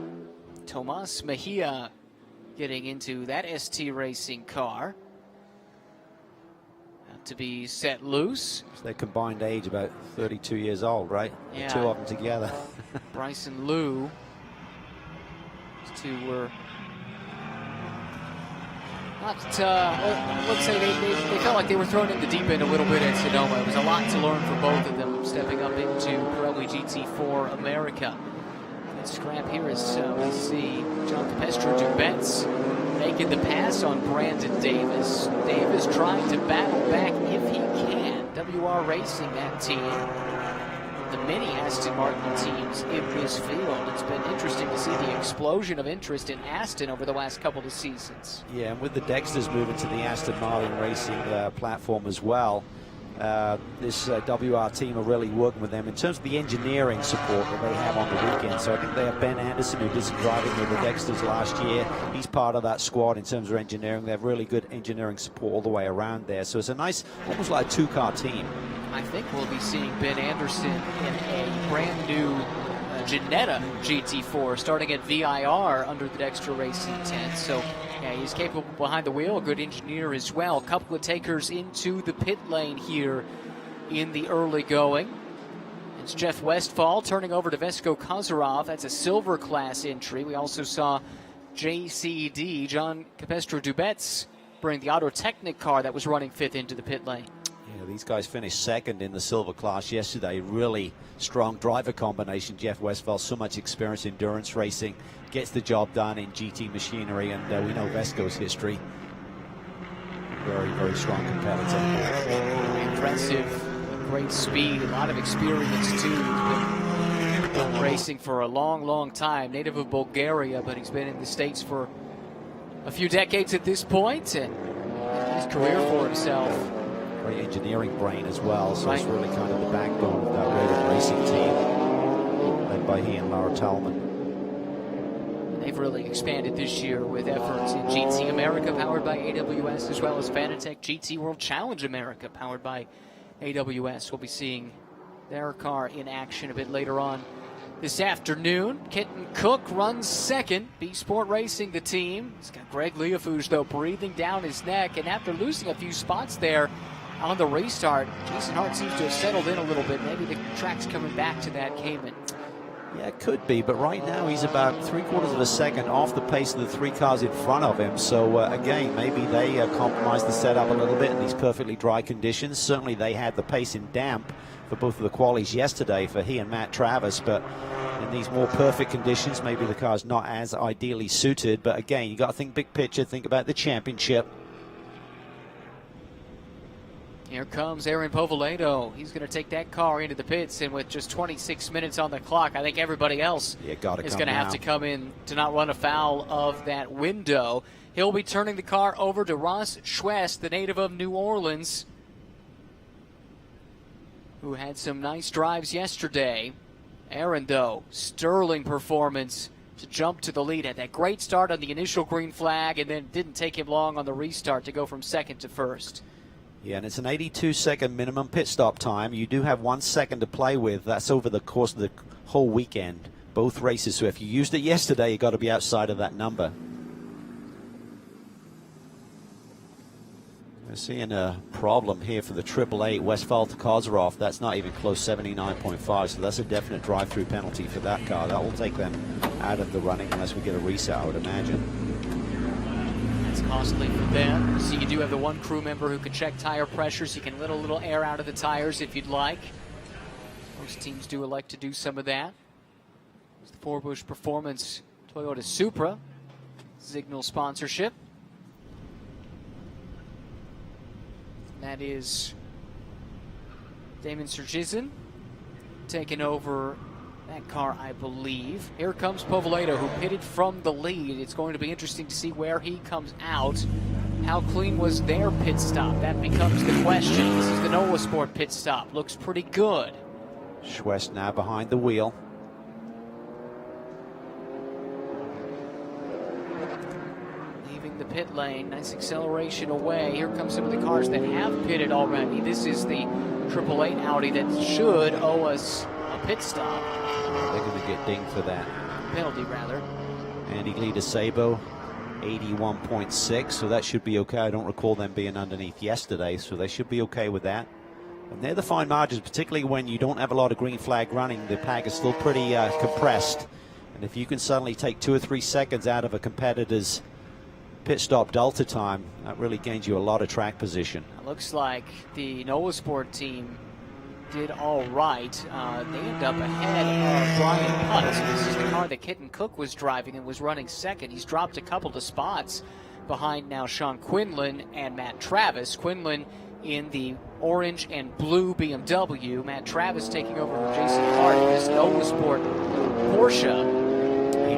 Tomas Mejia getting into that ST Racing car. To be set loose. So their combined age about 32 years old, right? Yeah. The two of them together. Bryson Liu. These two were not, let's say they felt like they were thrown in the deep end a little bit at Sonoma. It was a lot to learn for both of them, stepping up into Pirelli GT4 America. Good scrap here as we see John Capestro Dubets making the pass on Brandon Davis. Davis trying to battle back if he can. WR Racing, that team. The many Aston Martin teams in this field. It's been interesting to see the explosion of interest in Aston over the last couple of seasons. Yeah, and with the Dexters moving to the Aston Martin Racing platform as well, this WR team are really working with them in terms of the engineering support that they have on the weekend. So I think they have Ben Anderson, who did some driving with the Dexters last year. He's part of that squad in terms of engineering. They have really good engineering support all the way around there. So it's a nice, almost like a two-car team. I think we'll be seeing Ben Anderson in a brand new Ginetta GT4 starting at VIR under the Dexter Racing tent. So yeah, he's capable behind the wheel, a good engineer as well. A couple of takers into the pit lane here in the early going. It's Jeff Westphal turning over to Vesko Kozarov. That's a silver class entry. We also saw JCD, John Capestro Dubets, bring the Auto Technic car that was running fifth into the pit lane. Yeah, these guys finished second in the silver class yesterday. Really strong driver combination. Jeff Westphal, so much experience in endurance racing, gets the job done in GT machinery, and we know Vesco's history. Very, very strong competitor. Impressive, great speed, a lot of experience too. He's been racing for a long, long time. Native of Bulgaria, but he's been in the States for a few decades at this point, and his career for himself. Great engineering brain as well, so Right. it's really kind of the backbone of that rated racing team, led by he and Laura Talman. They've really expanded this year with efforts in GT America, powered by AWS, as well as Fanatec GT World Challenge America, powered by AWS. We'll be seeing their car in action a bit later on this afternoon. Kenton Cook runs second. B-Sport Racing, the team. He's got Greg Leofouge, though, breathing down his neck, and after losing a few spots there on the restart, Jason Hart seems to have settled in a little bit. Maybe the track's coming back to that Cayman. Yeah, it could be, but right now he's about 3/4 of a second off the pace of the three cars in front of him. So again, maybe they compromised the setup a little bit in these perfectly dry conditions. Certainly they had the pace in damp for both of the qualies yesterday for he and Matt Travis, but in these more perfect conditions, maybe the car's not as ideally suited. But again, you got to think big picture, think about the championship. Here comes Aaron Povoleto. He's going to take that car into the pits, and with just 26 minutes on the clock, I think everybody else is going to have to come in to not run afoul of that window. He'll be turning the car over to Ross Schwest, the native of New Orleans, who had some nice drives yesterday. Aaron, though, sterling performance to jump to the lead. Had that great start on the initial green flag, and then it didn't take him long on the restart to go from second to first. Yeah, and it's an 82-second minimum pit stop time. You do have 1 second to play with. That's over the course of the whole weekend, both races. So if you used it yesterday, you've got to be outside of that number. We're seeing a problem here for the 888 Westphal to Kozarov. That's not even close, 79.5, so that's a definite drive-through penalty for that car. That will take them out of the running unless we get a reset, I would imagine. It's costly for them. So you do have the one crew member who can check tire pressures. You can let a little air out of the tires if you'd like. Most teams do elect to do some of that. It's the Forbush Performance Toyota Supra Signal sponsorship. That is Damon Surgizin taking over that car, I believe. Here comes Povolato, who pitted from the lead. It's going to be interesting to see where he comes out. How clean was their pit stop? That becomes the question. This is the Nola Sport pit stop. Looks pretty good. Schwest now behind the wheel. Leaving the pit lane. Nice acceleration away. Here come some of the cars that have pitted already. This is the 888 Audi that should owe us a pit stop. They're going to get dinged for that. Penalty, rather. Andy Lita Sabo, 81.6, so that should be okay. I don't recall them being underneath yesterday, so they should be okay with that. And they're the fine margins, particularly when you don't have a lot of green flag running. The pack is still pretty compressed. And if you can suddenly take 2 or 3 seconds out of a competitor's pit stop delta time, that really gains you a lot of track position. It looks like the Nola Sport team did all right. They end up ahead of Brian Putt. So this is the car that Kitten Cook was driving and was running second. He's dropped a couple of spots behind now Sean Quinlan and Matt Travis. Quinlan in the orange and blue BMW. Matt Travis taking over for Jason Hart in this Nola Sport Porsche.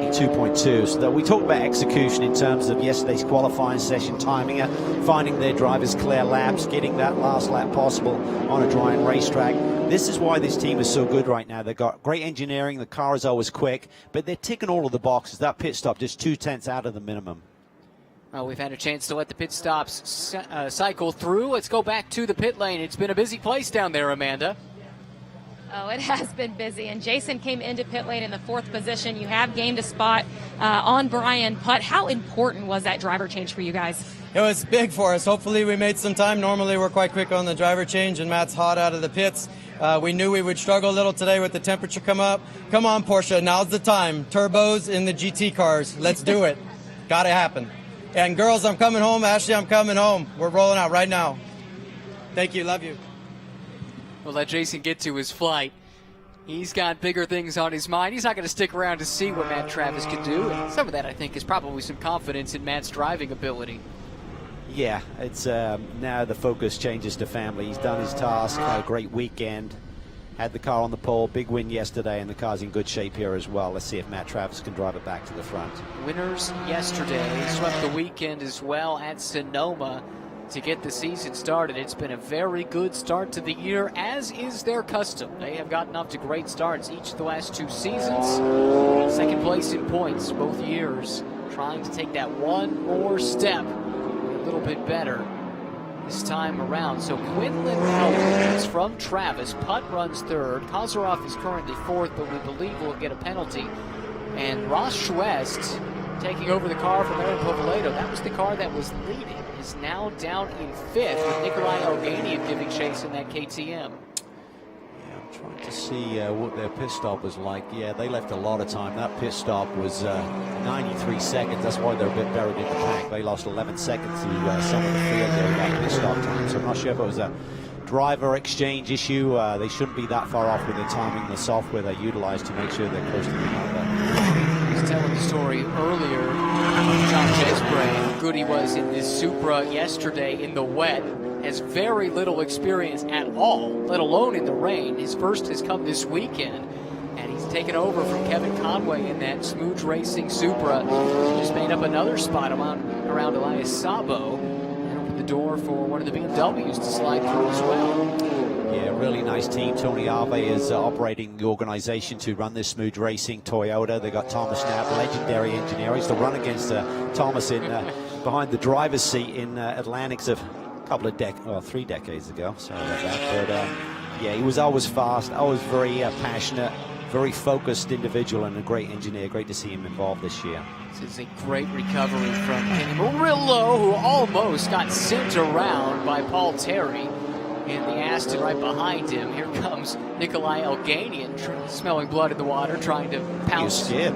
82.2. So that we talk about execution in terms of yesterday's qualifying session, timing it, finding their drivers clear laps, getting that last lap possible on a dry and racetrack. This is why this team is so good right now. They've got great engineering, the car is always quick, but they're ticking all of the boxes. That pit stop just 2/10 out of the minimum. Well, we've had a chance to let the pit stops cycle through. Let's go back to the pit lane. It's been a busy place down there, Amanda. Oh, it has been busy, and Jason came into pit lane in the 4th position. You have gained a spot on Brian Putt. How important was that driver change for you guys? It was big for us. Hopefully we made some time. Normally we're quite quick on the driver change, and Matt's hot out of the pits. We knew we would struggle a little today with the temperature come up. Come on, Porsche, now's the time. Turbos in the GT cars. Let's do it. Got to happen. And girls, I'm coming home. Ashley, I'm coming home. We're rolling out right now. Thank you. Love you. We'll let Jason get to his flight. He's got bigger things on his mind. He's not going to stick around to see what Matt Travis can do. And some of that, I think, is probably some confidence in Matt's driving ability. Yeah, it's now the focus changes to family. He's done his task, had a great weekend, had the car on the pole, big win yesterday, and the car's in good shape here as well. Let's see if Matt Travis can drive it back to the front. Winners yesterday, swept the weekend as well at Sonoma to get the season started. It's been a very good start to the year, as is their custom. They have gotten off to great starts each of the last 2 seasons. 2nd place in points both years, trying to take that one more step, a little bit better this time around. So Quinlan wins from Travis. Putt runs 3rd. Kozarov is currently 4th, but we believe will get a penalty. And Ross Schwest taking over the car from Aaron Povolato. That was the car that was leading. Is now down in 5th with Nikolai Alganian giving chase in that KTM. Yeah, I'm trying to see what their pit stop was like. Yeah, they left a lot of time. That pit stop was 93 seconds. That's why they're a bit buried in the pack. They lost 11 seconds to some of the field there that pit stop time. So I'm not sure if it was a driver exchange issue. They shouldn't be that far off with the timing, the software they utilized to make sure they're close to the number. Telling the story earlier, John Jesbray, how good he was in this Supra yesterday in the wet, has very little experience at all, let alone in the rain. His first has come this weekend, and he's taken over from Kevin Conway in that smooth racing Supra. Just made up another spot around Elias Sabo, and opened the door for one of the BMWs to slide through as well. Yeah, really nice team. Tony Arve is operating the organization to run this smooth racing Toyota. They got Thomas Knapp, legendary engineer. He used to run against Thomas in behind the driver's seat in Atlantics a couple of 3 decades ago. Sorry about that. But yeah, he was always fast, always very passionate, very focused individual and a great engineer. Great to see him involved this year. This is a great recovery from Kenny Murillo, who almost got sent around by Paul Terry in the Aston right behind him. Here comes Nikolai Elganian, smelling blood in the water, trying to pounce. You're scared.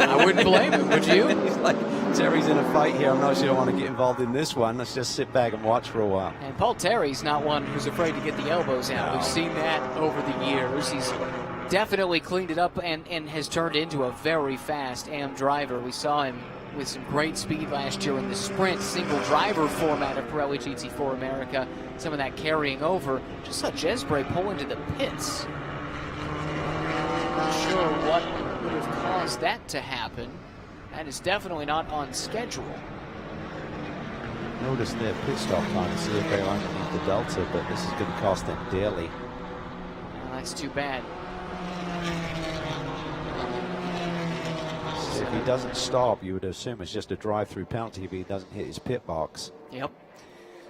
I wouldn't blame him, would you? He's like, Terry's in a fight here. I'm not sure I want to get involved in this one. Let's just sit back and watch for a while. And Paul Terry's not one who's afraid to get the elbows out. No. We've seen that over the years. He's definitely cleaned it up and has turned into a very fast AM driver. We saw him with some great speed last year in the sprint single driver format of Pirelli GT4 America. Some of that carrying over. Just saw Jesbray pull into the pits. Not sure what would have caused that to happen. That is definitely not on schedule. Notice their pit stop time to see if they're underneath the Delta, but this is going to cost them dearly. Well, that's too bad. So if he doesn't stop, you would assume it's just a drive-through penalty if he doesn't hit his pit box. Yep.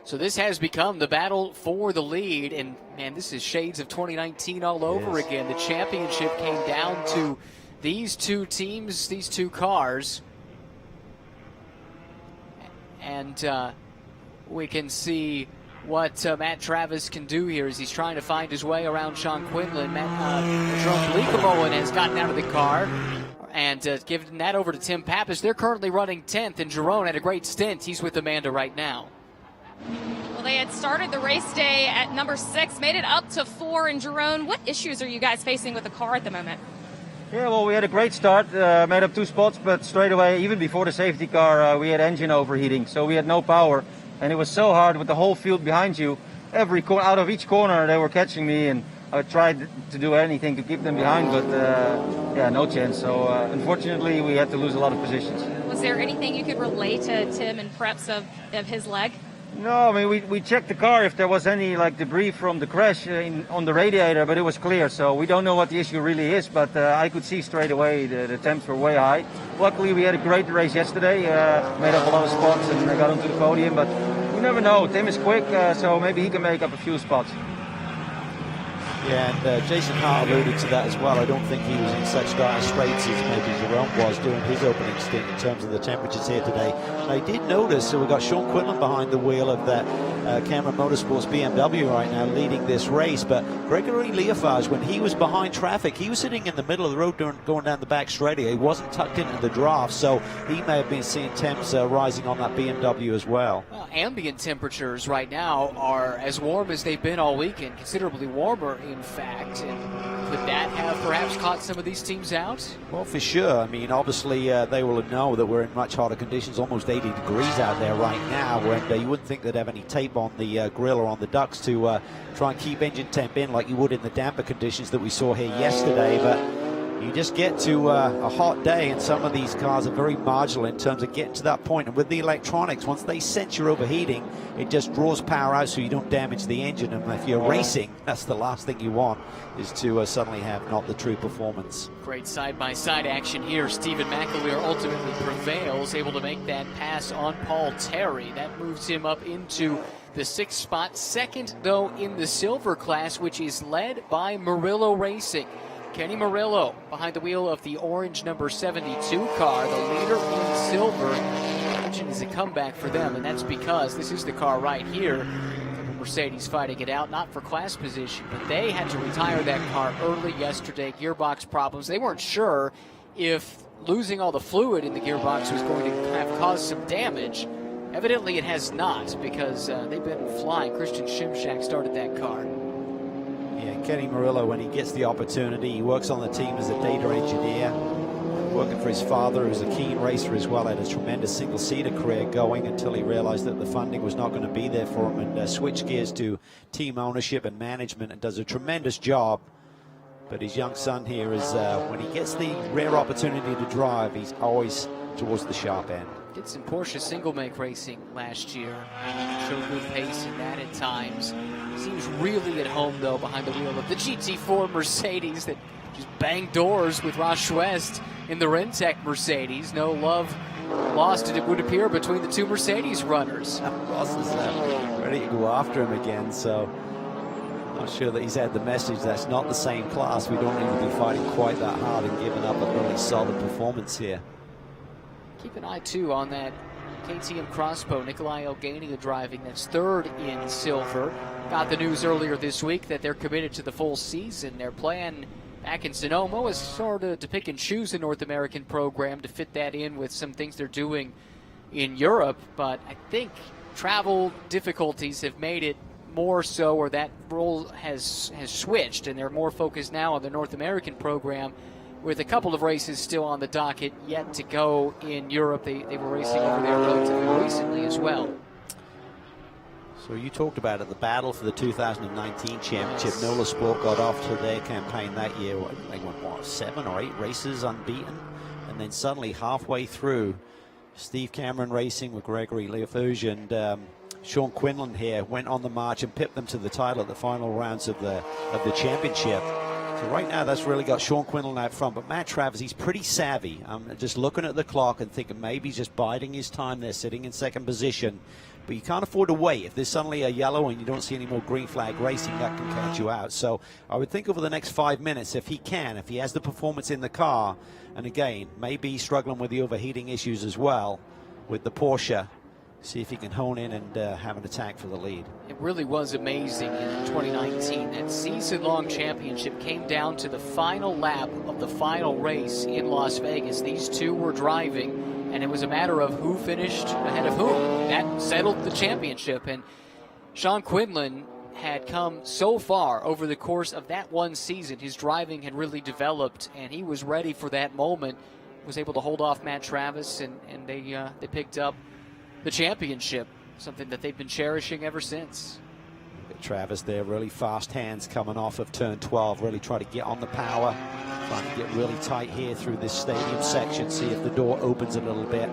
So this has become the battle for the lead, and man, this is shades of 2019 all over again. The championship came down to these two teams, these two cars, and we can see what Matt Travis can do here as he's trying to find his way around Sean Quinlan. Jerome Leacomoen has gotten out of the car and given that over to Tim Pappas. They're currently running 10th, and Jerome had a great stint. He's with Amanda right now. Well, they had started the race day at number 6, made it up to 4. And Jerome, what issues are you guys facing with the car at the moment? Yeah, well, we had a great start, made up 2 spots, but straight away, even before the safety car, we had engine overheating, so we had no power, and it was so hard with the whole field behind you. Out of each corner, they were catching me, and I tried to do anything to keep them behind, but yeah, no chance. So unfortunately, we had to lose a lot of positions. Was there anything you could relate to Tim in preps of his leg? No, I mean, we checked the car if there was any debris from the crash on the radiator, but it was clear, so we don't know what the issue really is, but I could see straight away the temps were way high. Luckily, we had a great race yesterday, made up a lot of spots and got onto the podium, but you never know. Tim is quick, so maybe he can make up a few spots. Yeah, and Jason Hart alluded to that as well. I don't think he was in such dire straits as maybe Jerome was doing his opening stint in terms of the temperatures here today. I did notice, so we've got Sean Quinlan behind the wheel of that Cameron Motorsports BMW right now leading this race, but Gregory Leofage, when he was behind traffic, he was sitting in the middle of the road going down the back straightaway. He wasn't tucked into the draft, so he may have been seeing temps rising on that BMW as well. Well, ambient temperatures right now are as warm as they've been all weekend, considerably warmer in fact, and could that have perhaps caught some of these teams out? Well, for sure. I mean, obviously they will know that we're in much hotter conditions, almost 80 degrees out there right now, and you wouldn't think they'd have any tape on the grill or on the ducts to try and keep engine temp in like you would in the damper conditions that we saw here yesterday, but you just get to a hot day, and some of these cars are very marginal in terms of getting to that point. And with the electronics, once they sense you're overheating, it just draws power out so you don't damage the engine. And if you're racing, that's the last thing you want, is to suddenly have not the true performance. Great side-by-side action here. Stephen McAleer ultimately prevails, able to make that pass on Paul Terry. That moves him up into the 6th spot. Second, though, in the silver class, which is led by Murillo Racing. Kenny Murillo behind the wheel of the orange number 72 car, the leader in silver. Engine is a comeback for them, and that's because this is the car right here. Mercedes fighting it out, not for class position, but they had to retire that car early yesterday. Gearbox problems. They weren't sure if losing all the fluid in the gearbox was going to have caused some damage. Evidently it has not, because they've been flying. Christian Shimshak started that car. Yeah, Kenny Murillo, when he gets the opportunity, he works on the team as a data engineer, working for his father, who's a keen racer as well, had a tremendous single-seater career going until he realized that the funding was not going to be there for him, and switched gears to team ownership and management, and does a tremendous job. But his young son here is, when he gets the rare opportunity to drive, he's always towards the sharp end. Did some Porsche single-make racing last year. Showed good pace in that at times. Seems really at home, though, behind the wheel of the GT4 Mercedes that just banged doors with Ross West in the Rentec Mercedes. No love lost, it would appear, between the two Mercedes runners. Ross is ready to go after him again, so Not sure that he's had the message that's not the same class. We don't need to be fighting quite that hard and giving up a really solid performance here. Keep an eye, too, on that KTM Crossbow. Nikolai Elgania driving. That's third in silver. Got the news earlier this week that they're committed to the full season. Their plan back in Sonoma was sort of to pick and choose the North American program to fit that in with some things they're doing in Europe. But I think travel difficulties have made it more so, or that role has switched, and they're more focused now on the North American program, with a couple of races still on the docket yet to go in Europe. They were racing over there relatively recently as well. So you talked about it, the battle for the 2019 championship. NOLA Sport got off to their campaign that year. They went, 7 or 8 races unbeaten? And then suddenly halfway through, Steve Cameron Racing with Gregory Leofeuge and Sean Quinlan here went on the march and pipped them to the title at the final rounds of the championship. So right now that's really got Sean Quinlan out front, but Matt Travers, he's pretty savvy. I'm just looking at the clock and thinking maybe he's just biding his time there, sitting in second position. But you can't afford to wait. If there's suddenly a yellow and you don't see any more green flag racing, that can catch you out. So I would think over the next 5 minutes, if he has the performance in the car, and again, maybe he's struggling with the overheating issues as well with the Porsche, see if he can hone in and have an attack for the lead. It really was amazing in 2019. That season-long championship came down to the final lap of the final race in Las Vegas. These two were driving, and it was a matter of who finished ahead of whom. That settled the championship, and Sean Quinlan had come so far over the course of that one season. His driving had really developed, and he was ready for that moment. Was able to hold off Matt Travis, and they picked up the championship, something that they've been cherishing ever since. Travis there, really fast hands coming off of turn 12, really try to get on the power, trying to get really tight here through this stadium section, see if the door opens a little bit.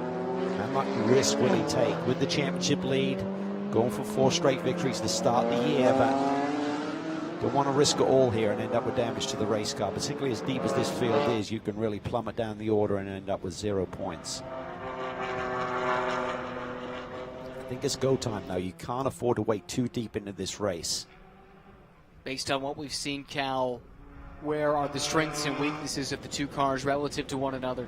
How much risk will he take with the championship lead, going for 4 straight victories to start the year, but don't want to risk it all here and end up with damage to the race car. Particularly as deep as this field is, you can really plummet down the order and end up with 0 points. I think it's go time now. You can't afford to wait too deep into this race. Based on what we've seen, Cal, where are the strengths and weaknesses of the two cars relative to one another?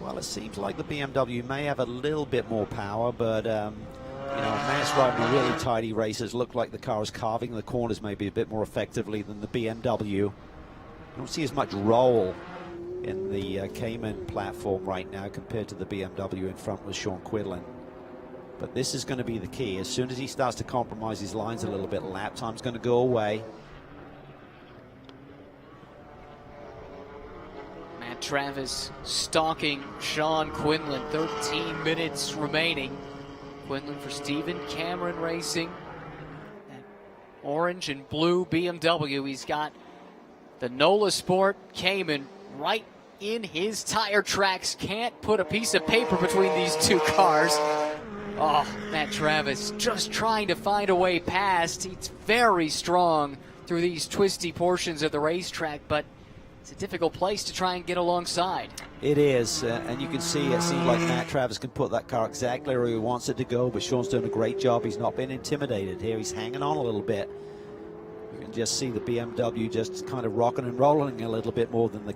Well, it seems like the BMW may have a little bit more power, but you know, Mass riding really tidy races. Look like the car is carving the corners maybe a bit more effectively than the BMW. You don't see as much roll in the Cayman platform right now compared to the BMW in front with Sean Quinlan. But this is going to be the key. As soon as he starts to compromise his lines a little bit, lap time's going to go away. Matt Travis stalking Sean Quinlan. 13 minutes remaining. Quinlan for Stephen Cameron Racing. That orange and blue BMW. He's got the NOLA Sport Cayman right in his tire tracks. Can't put a piece of paper between these two cars. Oh, Matt Travis just trying to find a way past. He's very strong through these twisty portions of the racetrack, but it's a difficult place to try and get alongside. It is, and you can see it seems like Matt Travis can put that car exactly where he wants it to go, but Sean's doing a great job. He's not been intimidated here. He's hanging on a little bit. You can just see the BMW just kind of rocking and rolling a little bit more than the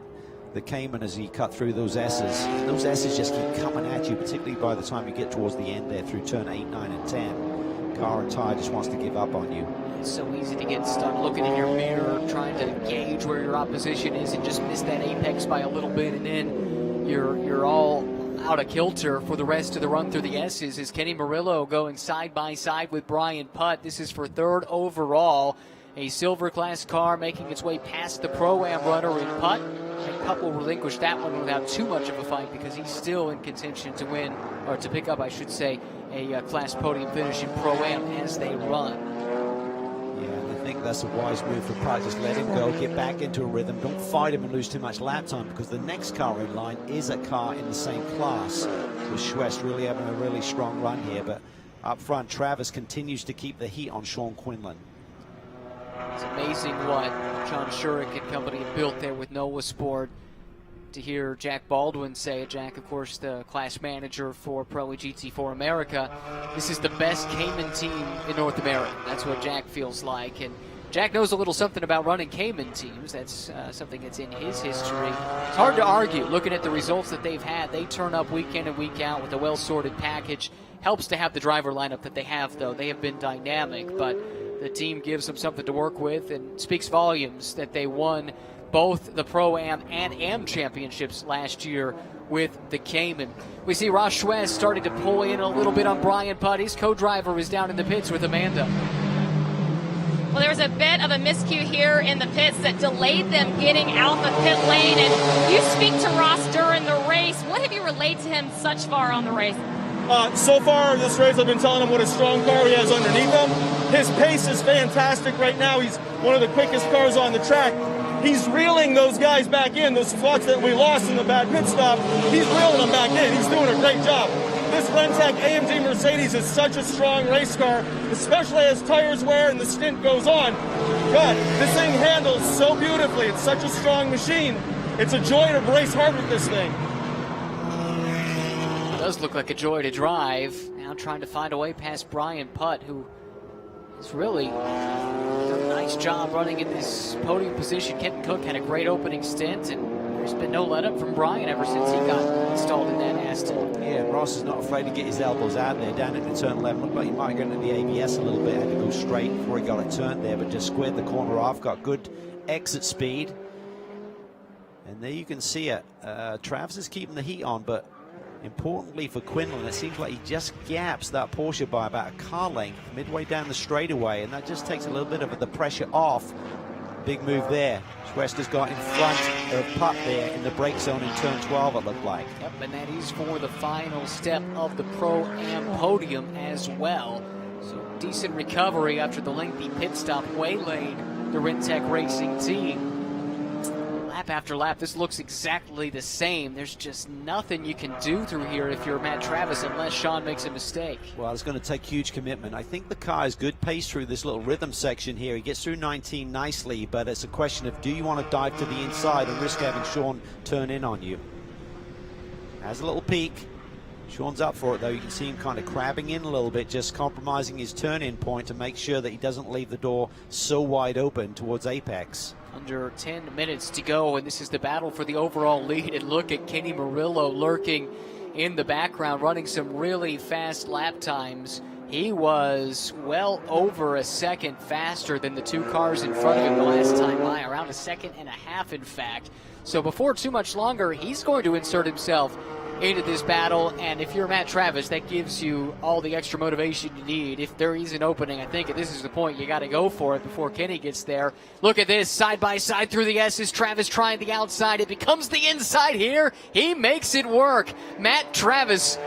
Cayman as he cut through those S's. Those S's just keep coming at you, particularly by the time you get towards the end there through turn 8, 9, and 10. Car and tire just wants to give up on you. It's so easy to get stuck looking in your mirror, trying to gauge where your opposition is and just miss that apex by a little bit, and then you're all out of kilter for the rest of the run through the S's. Is Kenny Murillo going side by side with Brian Putt. This is for 3rd overall. A silver class car making its way past the Pro-Am runner in Putt. And Putt will relinquish that one without too much of a fight because he's still in contention to win, or to pick up, I should say, a class podium finish in Pro-Am as they run. Yeah, I think that's a wise move for Putt. Just let him go, get back into a rhythm. Don't fight him and lose too much lap time, because the next car in line is a car in the same class, with Schwest really having a really strong run here. But up front, Travis continues to keep the heat on Sean Quinlan. It's amazing what John Shurik and company have built there with NOLA Sport. To hear Jack Baldwin say, Jack, of course, the class manager for Pirelli GT4 America, this is the best Cayman team in North America. That's what Jack feels like. And Jack knows a little something about running Cayman teams. That's something that's in his history. It's hard to argue. Looking at the results that they've had, they turn up week in and week out with a well-sorted package. Helps to have the driver lineup that they have, though. They have been dynamic, but the team gives them something to work with and speaks volumes that they won both the Pro-Am and Am championships last year with the Cayman. We see Ross Schwez starting to pull in a little bit on Brian Putt. His co-driver was down in the pits with Amanda. Well, there was a bit of a miscue here in the pits that delayed them getting out the pit lane. And you speak to Ross during the race. What have you relayed to him such far on the race? So far this race, I've been telling him what a strong car he has underneath him. His pace is fantastic right now. He's one of the quickest cars on the track. He's reeling those guys back in, those spots that we lost in the bad pit stop. He's reeling them back in. He's doing a great job. This Rentec AMG Mercedes is such a strong race car, especially as tires wear and the stint goes on. God, this thing handles so beautifully. It's such a strong machine. It's a joy to race hard with this thing. Does look like a joy to drive. Now trying to find a way past Brian Putt, who has really done a nice job running in this podium position. Kenton Cook had a great opening stint, and there's been no let-up from Brian ever since he got installed in that Aston. Yeah, Ross is not afraid to get his elbows out there down into turn 11. Looked like he might go into the ABS a little bit. Had to go straight before he got it turned there, but just squared the corner off. Got good exit speed. And there you can see it. Travis is keeping the heat on, but importantly for Quinlan, it seems like he just gaps that Porsche by about a car length midway down the straightaway, and that just takes a little bit of the pressure off. Big move there. Schwester's got in front of Putt there in the brake zone in turn 12, it looked like. Yep, and that is for the final step of the Pro-Am podium as well. So decent recovery after the lengthy pit stop waylaid the Rentec Racing team. Lap after lap, this looks exactly the same. There's just nothing you can do through here if you're Matt Travis unless Sean makes a mistake. Well, it's going to take huge commitment. I think the car has good pace through this little rhythm section here. He gets through 19 nicely, but it's a question of do you want to dive to the inside and risk having Sean turn in on you? Has a little peak. Sean's up for it, though. You can see him kind of crabbing in a little bit, just compromising his turn-in point to make sure that he doesn't leave the door so wide open towards apex. Under 10 minutes to go, and this is the battle for the overall lead. And look at Kenny Murillo lurking in the background, running some really fast lap times. He was well over a second faster than the two cars in front of him the last time by, around a second and a half, in fact. So before too much longer, he's going to insert himself into this battle, and if you're Matt Travis, that gives you all the extra motivation you need. If there is an opening, I think this is the point you got to go for it before Kenny gets there. Look at this, side by side through the S's. Travis trying the outside. It becomes the inside here. He makes it work. Matt Travis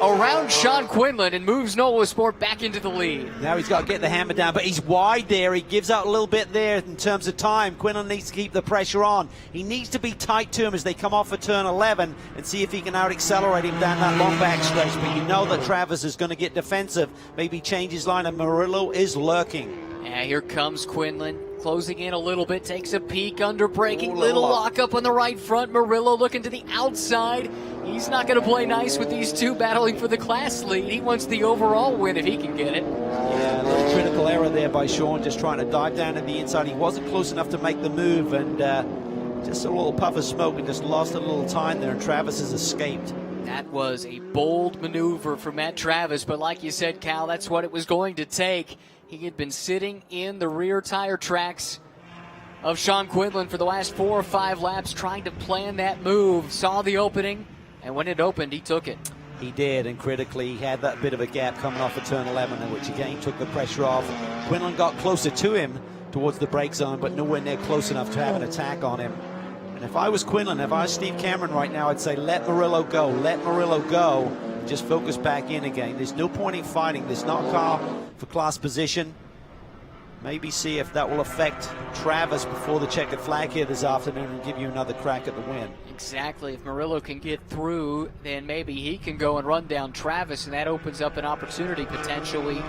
around Sean Quinlan and moves Nova Sport back into the lead. Now he's got to get the hammer down, but he's wide there. He gives out a little bit there in terms of time. Quinlan needs to keep the pressure on. He needs to be tight to him as they come off of turn 11 and see if he can out-accelerate him down that long back stretch. But you know that Travis is going to get defensive, maybe change his line, and Murillo is lurking. Yeah, here comes Quinlan, closing in a little bit, takes a peek, under braking, little lock up on the right front. Murillo looking to the outside. He's not going to play nice with these two battling for the class lead. He wants the overall win if he can get it. Yeah, a little critical error there by Sean, just trying to dive down to the inside. He wasn't close enough to make the move, and just a little puff of smoke and just lost a little time there, and Travis has escaped. That was a bold maneuver for Matt Travis, but like you said, Cal, that's what it was going to take. He had been sitting in the rear tire tracks of Sean Quinlan for the last 4 or 5 laps trying to plan that move, saw the opening, and when it opened, he took it. He did, and critically, he had that bit of a gap coming off of turn 11, which again took the pressure off. Quinlan got closer to him towards the brake zone, but nowhere near close enough to have an attack on him. And if I was Quinlan, if I was Steve Cameron right now, I'd say let Murillo go, let Murillo go, and just focus back in again. There's no point in fighting. There's not a car for class position. Maybe see if that will affect Travis before the checkered flag here this afternoon and give you another crack at the win. Exactly. If Murillo can get through, then maybe he can go and run down Travis, and that opens up an opportunity potentially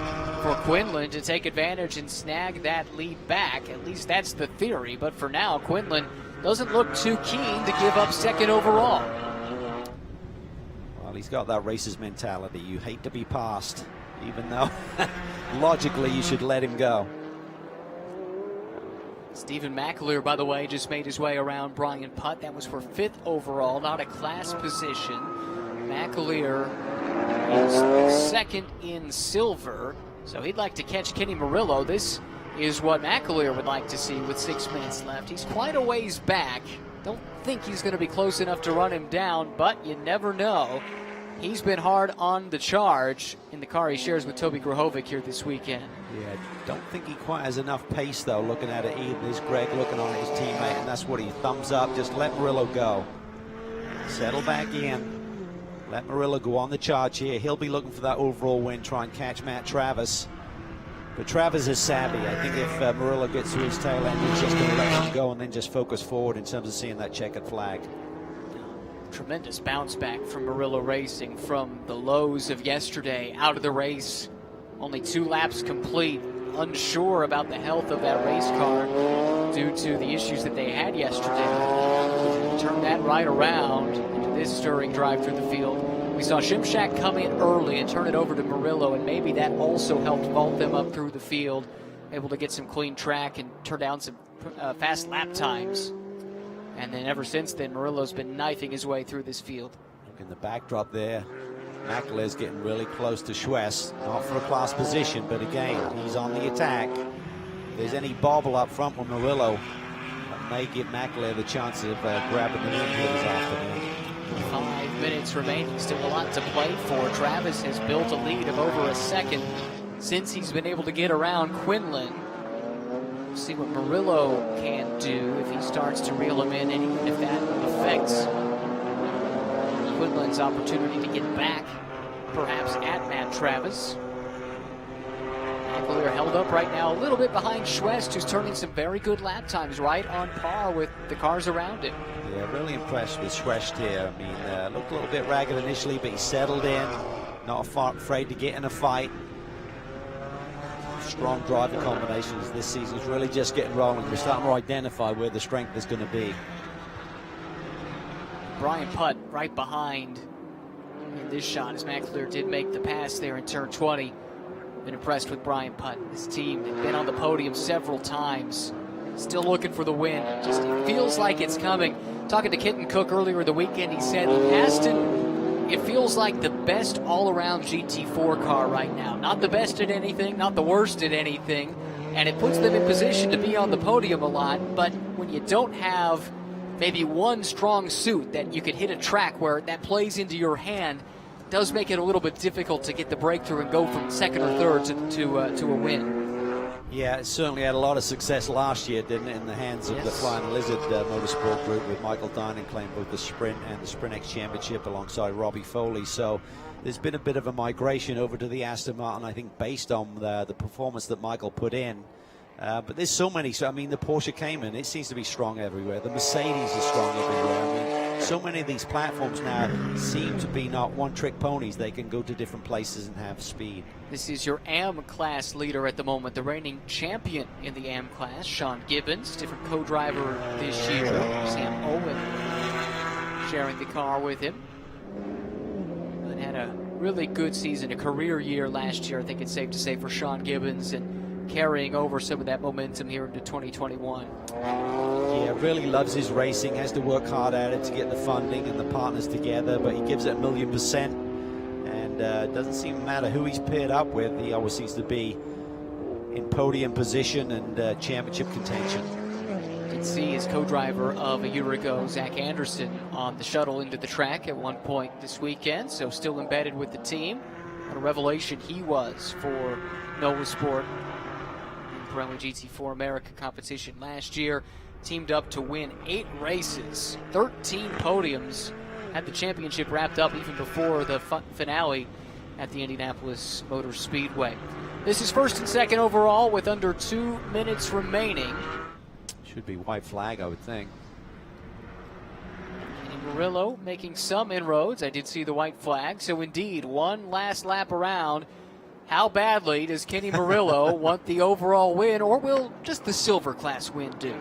for Quinlan to take advantage and snag that lead back. At least that's the theory. But for now, Quinlan doesn't look too keen to give up second overall. Well, he's got that racer's mentality. You hate to be passed, even though logically you should let him go. Stephen McAleer, by the way, just made his way around Brian Putt. That was for 5th overall, not a class position. McAleer is 2nd in silver, so he'd like to catch Kenny Murillo. This is what McAleer would like to see with 6 minutes left. He's quite a ways back. Don't think he's going to be close enough to run him down, but you never know. He's been hard on the charge in the car he shares with Toby Grahovic here this weekend. Yeah, don't think he quite has enough pace, though, looking at it either. There's Greg looking on his teammate, and that's what he thumbs up. Just let Murillo go. Settle back in. Let Murillo go on the charge here. He'll be looking for that overall win, try and catch Matt Travis. But Travis is savvy. I think if Murillo gets to his tail end, he's just going to let him go and then just focus forward in terms of seeing that checkered flag. Tremendous bounce back from Murillo Racing from the lows of yesterday, out of the race. Only 2 laps complete, unsure about the health of that race car due to the issues that they had yesterday. Turn that right around into this stirring drive through the field. We saw Shimshak come in early and turn it over to Murillo, and maybe that also helped vault them up through the field, able to get some clean track and turn down some fast lap times. And then ever since then, Murillo's been knifing his way through this field. Look in the backdrop there. McAleer's getting really close to Schwess. Not for a class position, but again, he's on the attack. If there's any bobble up front with Murillo, that may give McAleer the chance of grabbing the win here this afternoon. 5 minutes remaining, still a lot to play for. Travis has built a lead of over a second since he's been able to get around Quinlan. See what Murillo can do if he starts to reel him in, and even if that affects Quinlan's opportunity to get back, perhaps at Matt Travis. McAleer held up right now a little bit behind Schwest, who's turning some very good lap times, right on par with the cars around him. Yeah, really impressed with Schwest here. I mean, looked a little bit ragged initially, but he settled in, not afraid to get in a fight. Strong driver combinations this season is really just getting rolling. We're starting to identify where the strength is going to be. Brian Putt right behind in this shot as McAleer did make the pass there in turn 20. Been impressed with Brian Putt. His team had been on the podium several times. Still looking for the win. Just feels like it's coming. Talking to Kenton Cook earlier in the weekend, he said Aston, it feels like the best all-around GT4 car right now. Not the best at anything, not the worst at anything, and it puts them in position to be on the podium a lot, but when you don't have maybe one strong suit that you could hit a track where that plays into your hand, it does make it a little bit difficult to get the breakthrough and go from second or third to a win. Yeah, it certainly had a lot of success last year, didn't it, in the hands of the Flying Lizard Motorsport Group, with Michael Dinan claiming both the Sprint and the Sprint X Championship alongside Robbie Foley. So there's been a bit of a migration over to the Aston Martin, I think, based on the performance that Michael put in. But there's so many. So I mean, the Porsche Cayman, it seems to be strong everywhere. The Mercedes is strong everywhere. I mean, so many of these platforms now seem to be not one-trick ponies. They can go to different places and have speed. This is your AM class leader at the moment, the reigning champion in the AM class, Sean Gibbons, different co-driver this year. Sam Owen sharing the car with him. But had a really good season, a career year last year, I think it's safe to say, for Sean Gibbons, and carrying over some of that momentum here into 2021. Yeah, really loves his racing, has to work hard at it to get the funding and the partners together, but he gives it 1,000,000%, and it doesn't seem to matter who he's paired up with. He always seems to be in podium position and championship contention. You can see his co-driver of a year ago, Zach Anderson, on the shuttle into the track at one point this weekend, so still embedded with the team. What a revelation he was for Nova Sport. Pirelli GT4 America competition last year, teamed up to win 8 races, 13 podiums, had the championship wrapped up even before the finale at the Indianapolis Motor Speedway. This is first and second overall with under 2 minutes remaining. Should be white flag, I would think. And Murillo making some inroads. I did see the white flag, so indeed, one last lap around. How badly does Kenny Murillo want the overall win, or will just the silver class win do?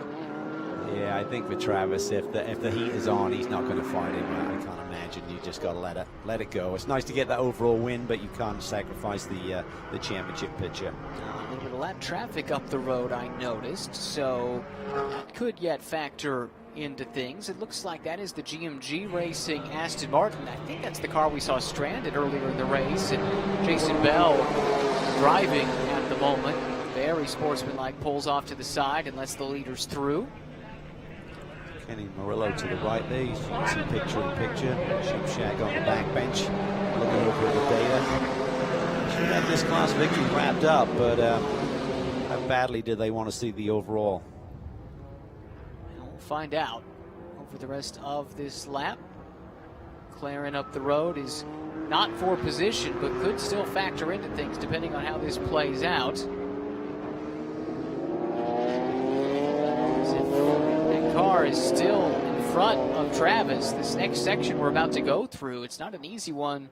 Yeah, I think for Travis, if the heat is on, he's not going to fight him. I can't imagine. You just got to let it go. It's nice to get that overall win, but you can't sacrifice the championship picture. A little bit of lap traffic up the road, I noticed, so that could yet factor into things. It looks like that is the GMG Racing Aston Martin. I think that's the car we saw stranded earlier in the race, and Jason Bell driving at the moment. Very sportsmanlike, pulls off to the side and lets the leaders through. Kenny Murillo to the right there. You can see picture in picture. Shimshak on the back bench, looking over at the data. Should have this class victory wrapped up, but how badly did they want to see the overall? We'll find out over the rest of this lap. Clarin up the road is not for position, but could still factor into things depending on how this plays out. That car is still in front of Travis. This next section we're about to go through, it's not an easy one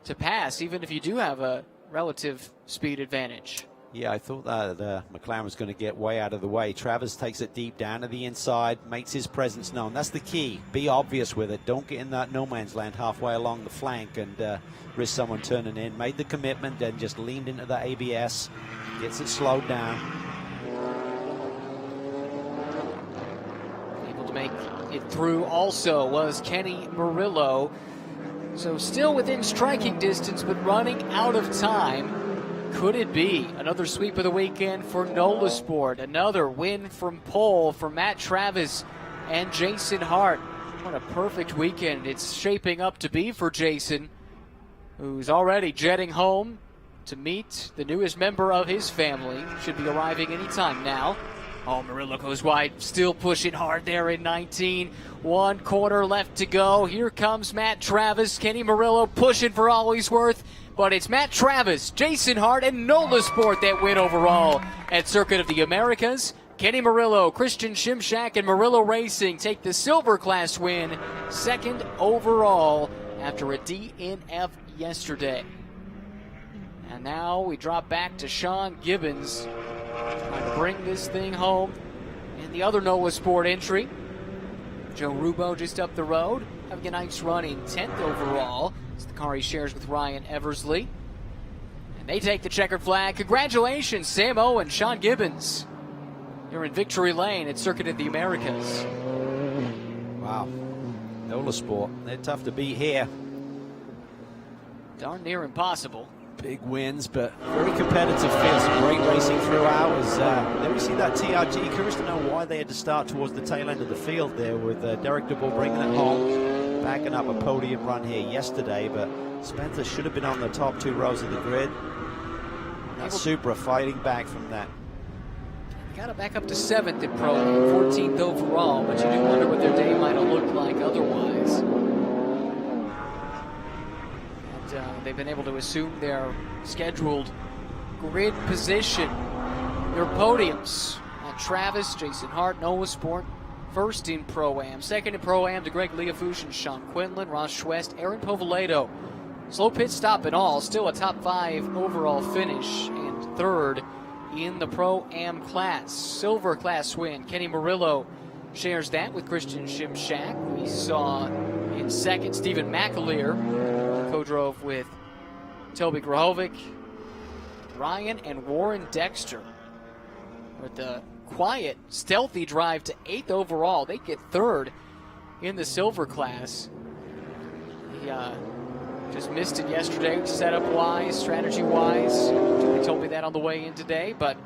to pass, even if you do have a relative speed advantage. Yeah, I thought that McLaren was going to get way out of the way. Travis takes it deep down to the inside, makes his presence known. That's the key. Be obvious with it. Don't get in that no man's land halfway along the flank and risk someone turning in. Made the commitment, then just leaned into the ABS. Gets it slowed down. Able to make it through also was Kenny Murillo. So still within striking distance, but running out of time. Could it be another sweep of the weekend for NOLA Sport? Another win from pole for Matt Travis and Jason Hart. What a perfect weekend it's shaping up to be for Jason, who's already jetting home to meet the newest member of his family. Should be arriving anytime now. Oh, Murillo goes wide, still pushing hard there in 19. 1 corner left to go. Here comes Matt Travis. Kenny Murillo pushing for all he's worth. But it's Matt Travis, Jason Hart, and NOLA Sport that win overall at Circuit of the Americas. Kenny Murillo, Christian Shimshak, and Murillo Racing take the silver class win, second overall after a DNF yesterday. And now we drop back to Sean Gibbons, trying to bring this thing home in the other NOLA Sport entry. Joe Rubo just up the road, having a nice run in 10th overall. It's the car he shares with Ryan Eversley. And they take the checkered flag. Congratulations, Sam Owen, Sean Gibbons. You're in victory lane at Circuit of the Americas. Wow. NOLA Sport, they're tough to beat here. Darn near impossible. Big wins, but very competitive field. Some great racing throughout. Then we see that TRG. Curious to know why they had to start towards the tail end of the field there with Derek DeBoer bringing it home, backing up a podium run here yesterday, but Spencer should have been on the top 2 rows of the grid. That Supra fighting back from that. Got it back up to 7th in Pro, 14th overall, but you do wonder what their day might have looked like otherwise. They've been able to assume their scheduled grid position. Their podiums: Travis, Jason Hart, NOLA Sport, first in Pro-Am, second in Pro-Am to Greg Leafouche and Sean Quinlan, Ross Schwest, Aaron Povolato. Slow pit stop and all, still a top 5 overall finish, and third in the Pro-Am class. Silver class win. Kenny Murillo shares that with Christian Shimshak. We saw in second Stephen McAleer, co-drove with Toby Grahovic, Ryan, and Warren Dexter. With the quiet, stealthy drive to 8th overall, they get 3rd in the silver class. He just missed it yesterday, setup-wise, strategy-wise. They told me that on the way in today, but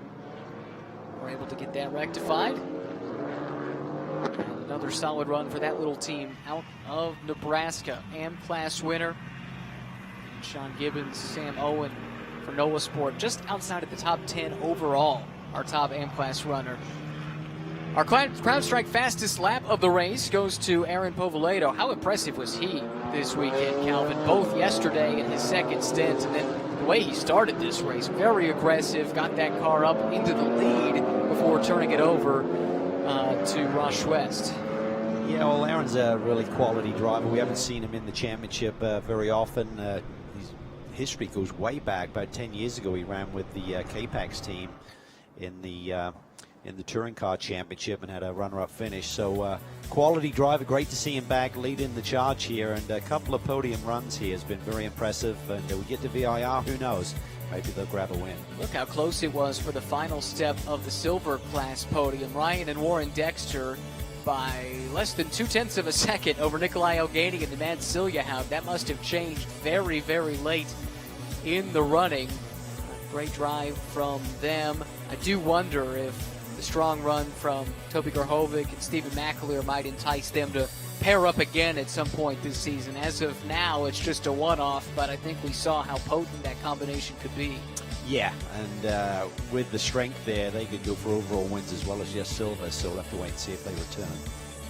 we're able to get that rectified. And another solid run for that little team out of Nebraska. AM class winner. Sean Gibbons, Sam Owen for NOLA Sport, just outside of the top 10 overall, our top AM class runner. Our Crown Strike fastest lap of the race goes to Aaron Povolato. How impressive was he this weekend, Calvin? Both yesterday in his second stint, and then the way he started this race, very aggressive, got that car up into the lead before turning it over to Ross Schwest. Yeah, well, Aaron's a really quality driver. We haven't seen him in the championship very often. His history goes way back. About 10 years ago, he ran with the K-Pax team in the Touring Car Championship and had a runner-up finish. So quality driver, great to see him back leading the charge here, and a couple of podium runs here has been very impressive. And we get to VIR, who knows? maybe they'll grab a win. Look how close it was for the final step of the silver class podium. Ryan and Warren Dexter by less than 0.2 of a second over Nikolai Elgani and Demand Siljahout. That must have changed very, very late in the running. Great drive from them. I do wonder if the strong run from Toby Grahovic and Stephen McAleer might entice them to pair up again at some point this season. As of now, it's just a one-off, but I think we saw how potent that combination could be. Yeah, and with the strength there, they could go for overall wins as well as just silver, so we'll have to wait and see if they return.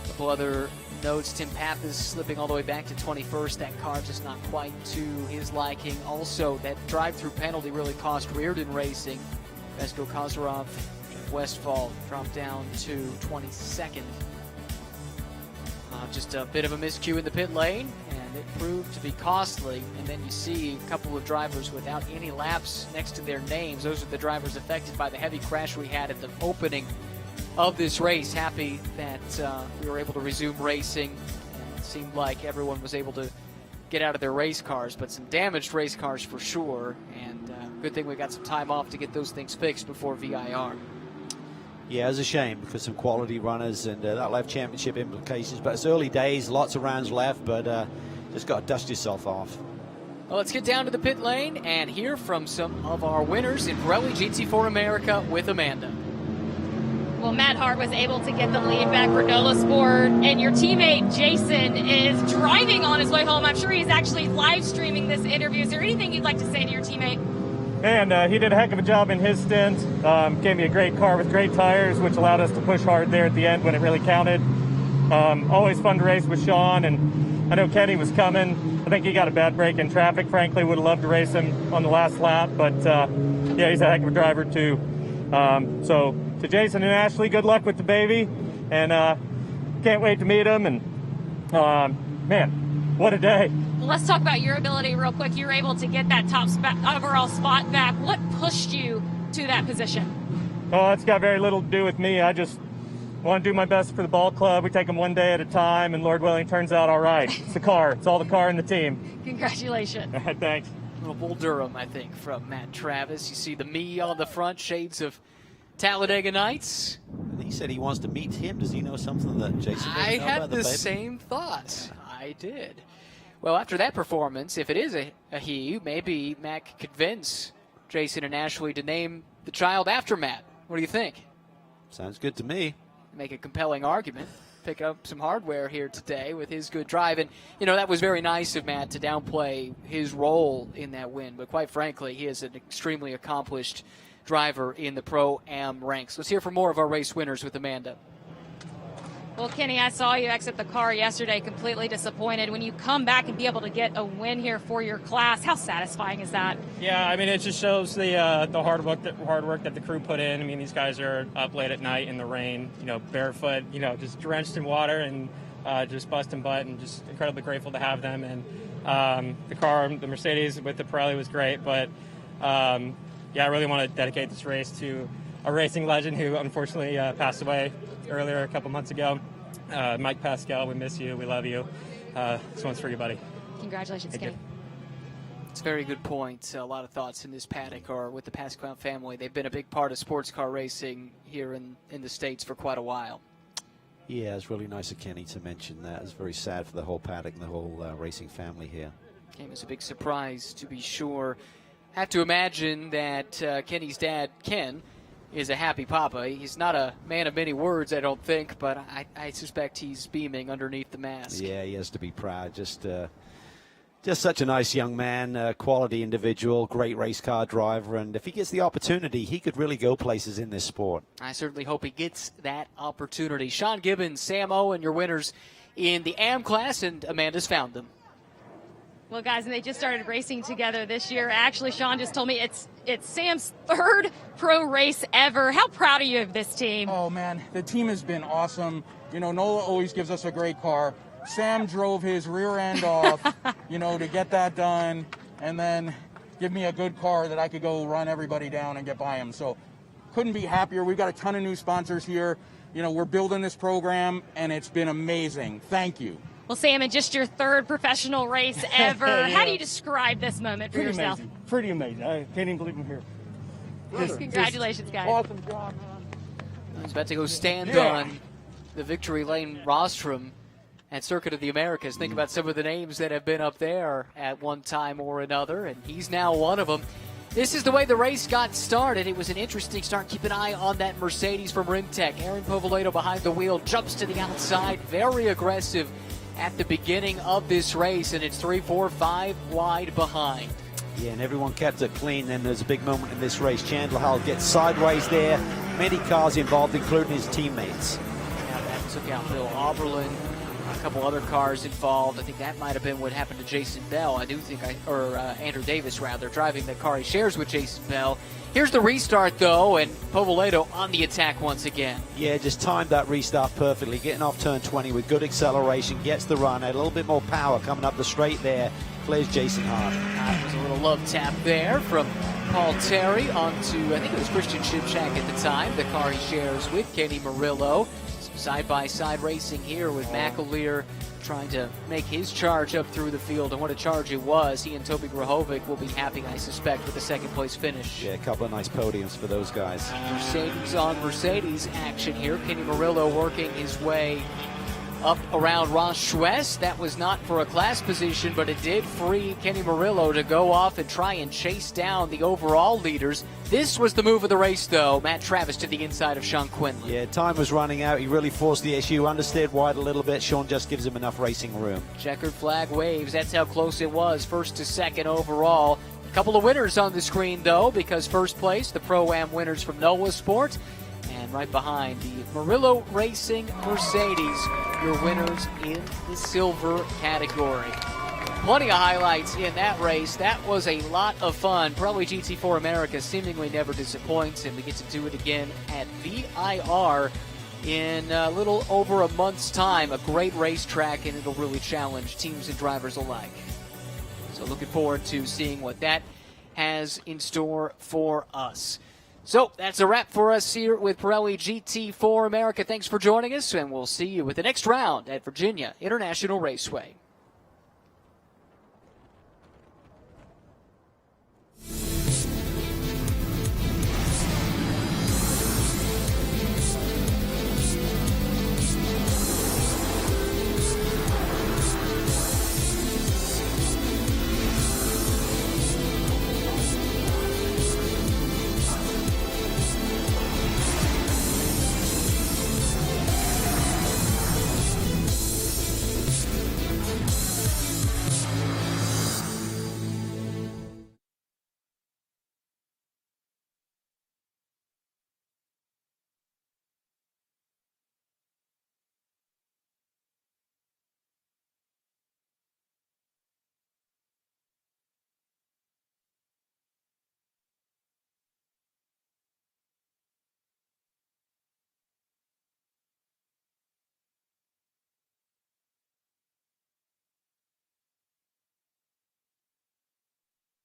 A couple other notes. Tim Pappas slipping all the way back to 21st. That car just not quite to his liking. Also, that drive-through penalty really cost Reardon Racing. Vesko Kozarov, Westfall dropped down to 22nd. Just a bit of a miscue in the pit lane, and it proved to be costly. And then you see a couple of drivers without any laps next to their names. Those are the drivers affected by the heavy crash we had at the opening of this race. Happy that we were able to resume racing. And it seemed like everyone was able to get out of their race cars, but some damaged race cars for sure. And good thing we got some time off to get those things fixed before VIR. Yeah, it's a shame because some quality runners and that'll have championship implications. But it's early days, lots of rounds left, but just got to dust yourself off. Well, let's get down to the pit lane and hear from some of our winners in Pirelli GT4 America with Amanda. Well, Matt Hart was able to get the lead back for Nola Sport, and your teammate Jason is driving on his way home. I'm sure he's actually live streaming this interview. Is there anything you'd like to say to your teammate? And he did a heck of a job in his stint. Gave me a great car with great tires, which allowed us to push hard there at the end when it really counted. Always fun to race with Sean, and I know Kenny was coming. I think he got a bad break in traffic. Frankly, would have loved to race him on the last lap, but yeah, he's a heck of a driver too. So to Jason and Ashley, good luck with the baby, and can't wait to meet him. And man, what a day. Well, let's talk about your ability real quick. You were able to get that top overall spot back. What pushed you to that position? Oh, it's got very little to do with me. I just want to do my best for the ball club. We take them one day at a time, and Lord willing, turns out all right. It's the car. It's all the car and the team. Congratulations. Thanks. A little Bull Durham, I think, from Matt Travis. You see the me on the front, shades of Talladega Nights. He said he wants to meet him. Does he know something that Jason doesn't I know had about the baby? same thought. I did. Well, after that performance, if it is a he, maybe Matt could convince Jason and Ashley to name the child after Matt. What do you think? Sounds good to me. Make a compelling argument. Pick up some hardware here today with his good drive. And, you know, that was very nice of Matt to downplay his role in that win. But quite frankly, he is an extremely accomplished driver in the Pro-Am ranks. Let's hear from more of our race winners with Amanda. Well, Kenny, I saw you exit the car yesterday completely disappointed. When you come back and be able to get a win here for your class, how satisfying is that? Yeah, I mean, it just shows the hard work that the crew put in. I mean, these guys are up late at night in the rain, you know, barefoot, you know, just drenched in water and just busting butt, and just incredibly grateful to have them. And the car, the Mercedes with the Pirelli was great, but yeah, I really want to dedicate this race to a racing legend who unfortunately passed away earlier a couple months ago. Mike Pascal, we miss you. We love you. This one's for you, buddy. Congratulations, Kenny. It's a very good point. A lot of thoughts in this paddock are with the Pascal family. They've been a big part of sports car racing here in the States for quite a while. Yeah, it's really nice of Kenny to mention that. It's very sad for the whole paddock and the whole racing family here. Came as a big surprise, to be sure. Have to imagine that Kenny's dad, Ken, is a happy papa. He's not a man of many words, I don't think, but I suspect he's beaming underneath the mask. Yeah, he has to be proud. Just such a nice young man, quality individual, great race car driver, and if he gets the opportunity, he could really go places in this sport. I certainly hope he gets that opportunity. Sean Gibbons, Sam Owen, your winners in the AM class, and Amanda's found them. Well, guys, and they just started racing together this year. Actually, Sean just told me it's Sam's third pro race ever. How proud are you of this team? Oh, man, the team has been awesome. You know, Nola always gives us a great car. Sam drove his rear end off, you know, to get that done, and then give me a good car that I could go run everybody down and get by him. So couldn't be happier. We've got a ton of new sponsors here. You know, we're building this program, and it's been amazing. Thank you. Well, Sam, in just your third professional race ever, Yeah. how do you describe this moment for Pretty yourself? amazing. pretty amazing. I can't even believe I'm here. Congratulations, guys. Awesome job. He's about to go stand Yeah. on the victory lane rostrum at Circuit of the Americas. Think about some of the names that have been up there at one time or another, and he's now one of them. This is the way the race got started. It was an interesting start. Keep an eye on that Mercedes from Rimtech. Aaron Povolato behind the wheel, jumps to the outside, very aggressive at the beginning of this race, and it's 3, 4, 5 wide behind. Yeah, and everyone kept it clean. Then there's a big moment in this race. Chandler Hull gets sideways there. Many cars involved, including his teammates. Yeah, that took out Bill Oberlin. A couple other cars involved. I think that might have been what happened to Jason Bell. I do think, Andrew Davis, rather, driving the car he shares with Jason Bell. Here's the restart, though, and Povolato on the attack once again. Yeah, just timed that restart perfectly. Getting off turn 20 with good acceleration, gets the run. Had a little bit more power coming up the straight there. Clears Jason hard. That was a little love tap there from Paul Terry onto, I think it was Christian Shipshack at the time, the car he shares with Kenny Murillo. Some side-by-side racing here with McAleer trying to make his charge up through the field, and what a charge it was. He and Toby Grahovic will be happy, I suspect, with the second-place finish. Yeah, a couple of nice podiums for those guys. Mercedes on Mercedes action here. Kenny Murillo working his way up around Ross Schwess. That was not for a class position, but it did free Kenny Murillo to go off and try and chase down the overall leaders. This was the move of the race, though. Matt Travis to the inside of Sean Quinlan. Yeah, time was running out. He really forced the issue, understeered wide a little bit. Sean just gives him enough racing room. Checkered flag waves. That's how close it was. First to second overall. A couple of winners on the screen, though, because first place, the Pro-Am winners from Noah Sport. And right behind, the Murillo Racing Mercedes, your winners in the silver category. Plenty of highlights in that race. That was a lot of fun. Probably GT4 America seemingly never disappoints, and we get to do it again at VIR in a little over a month's time. A great racetrack, and it'll really challenge teams and drivers alike. So looking forward to seeing what that has in store for us. So that's a wrap for us here with Pirelli GT4 America. Thanks for joining us, and we'll see you with the next round at Virginia International Raceway.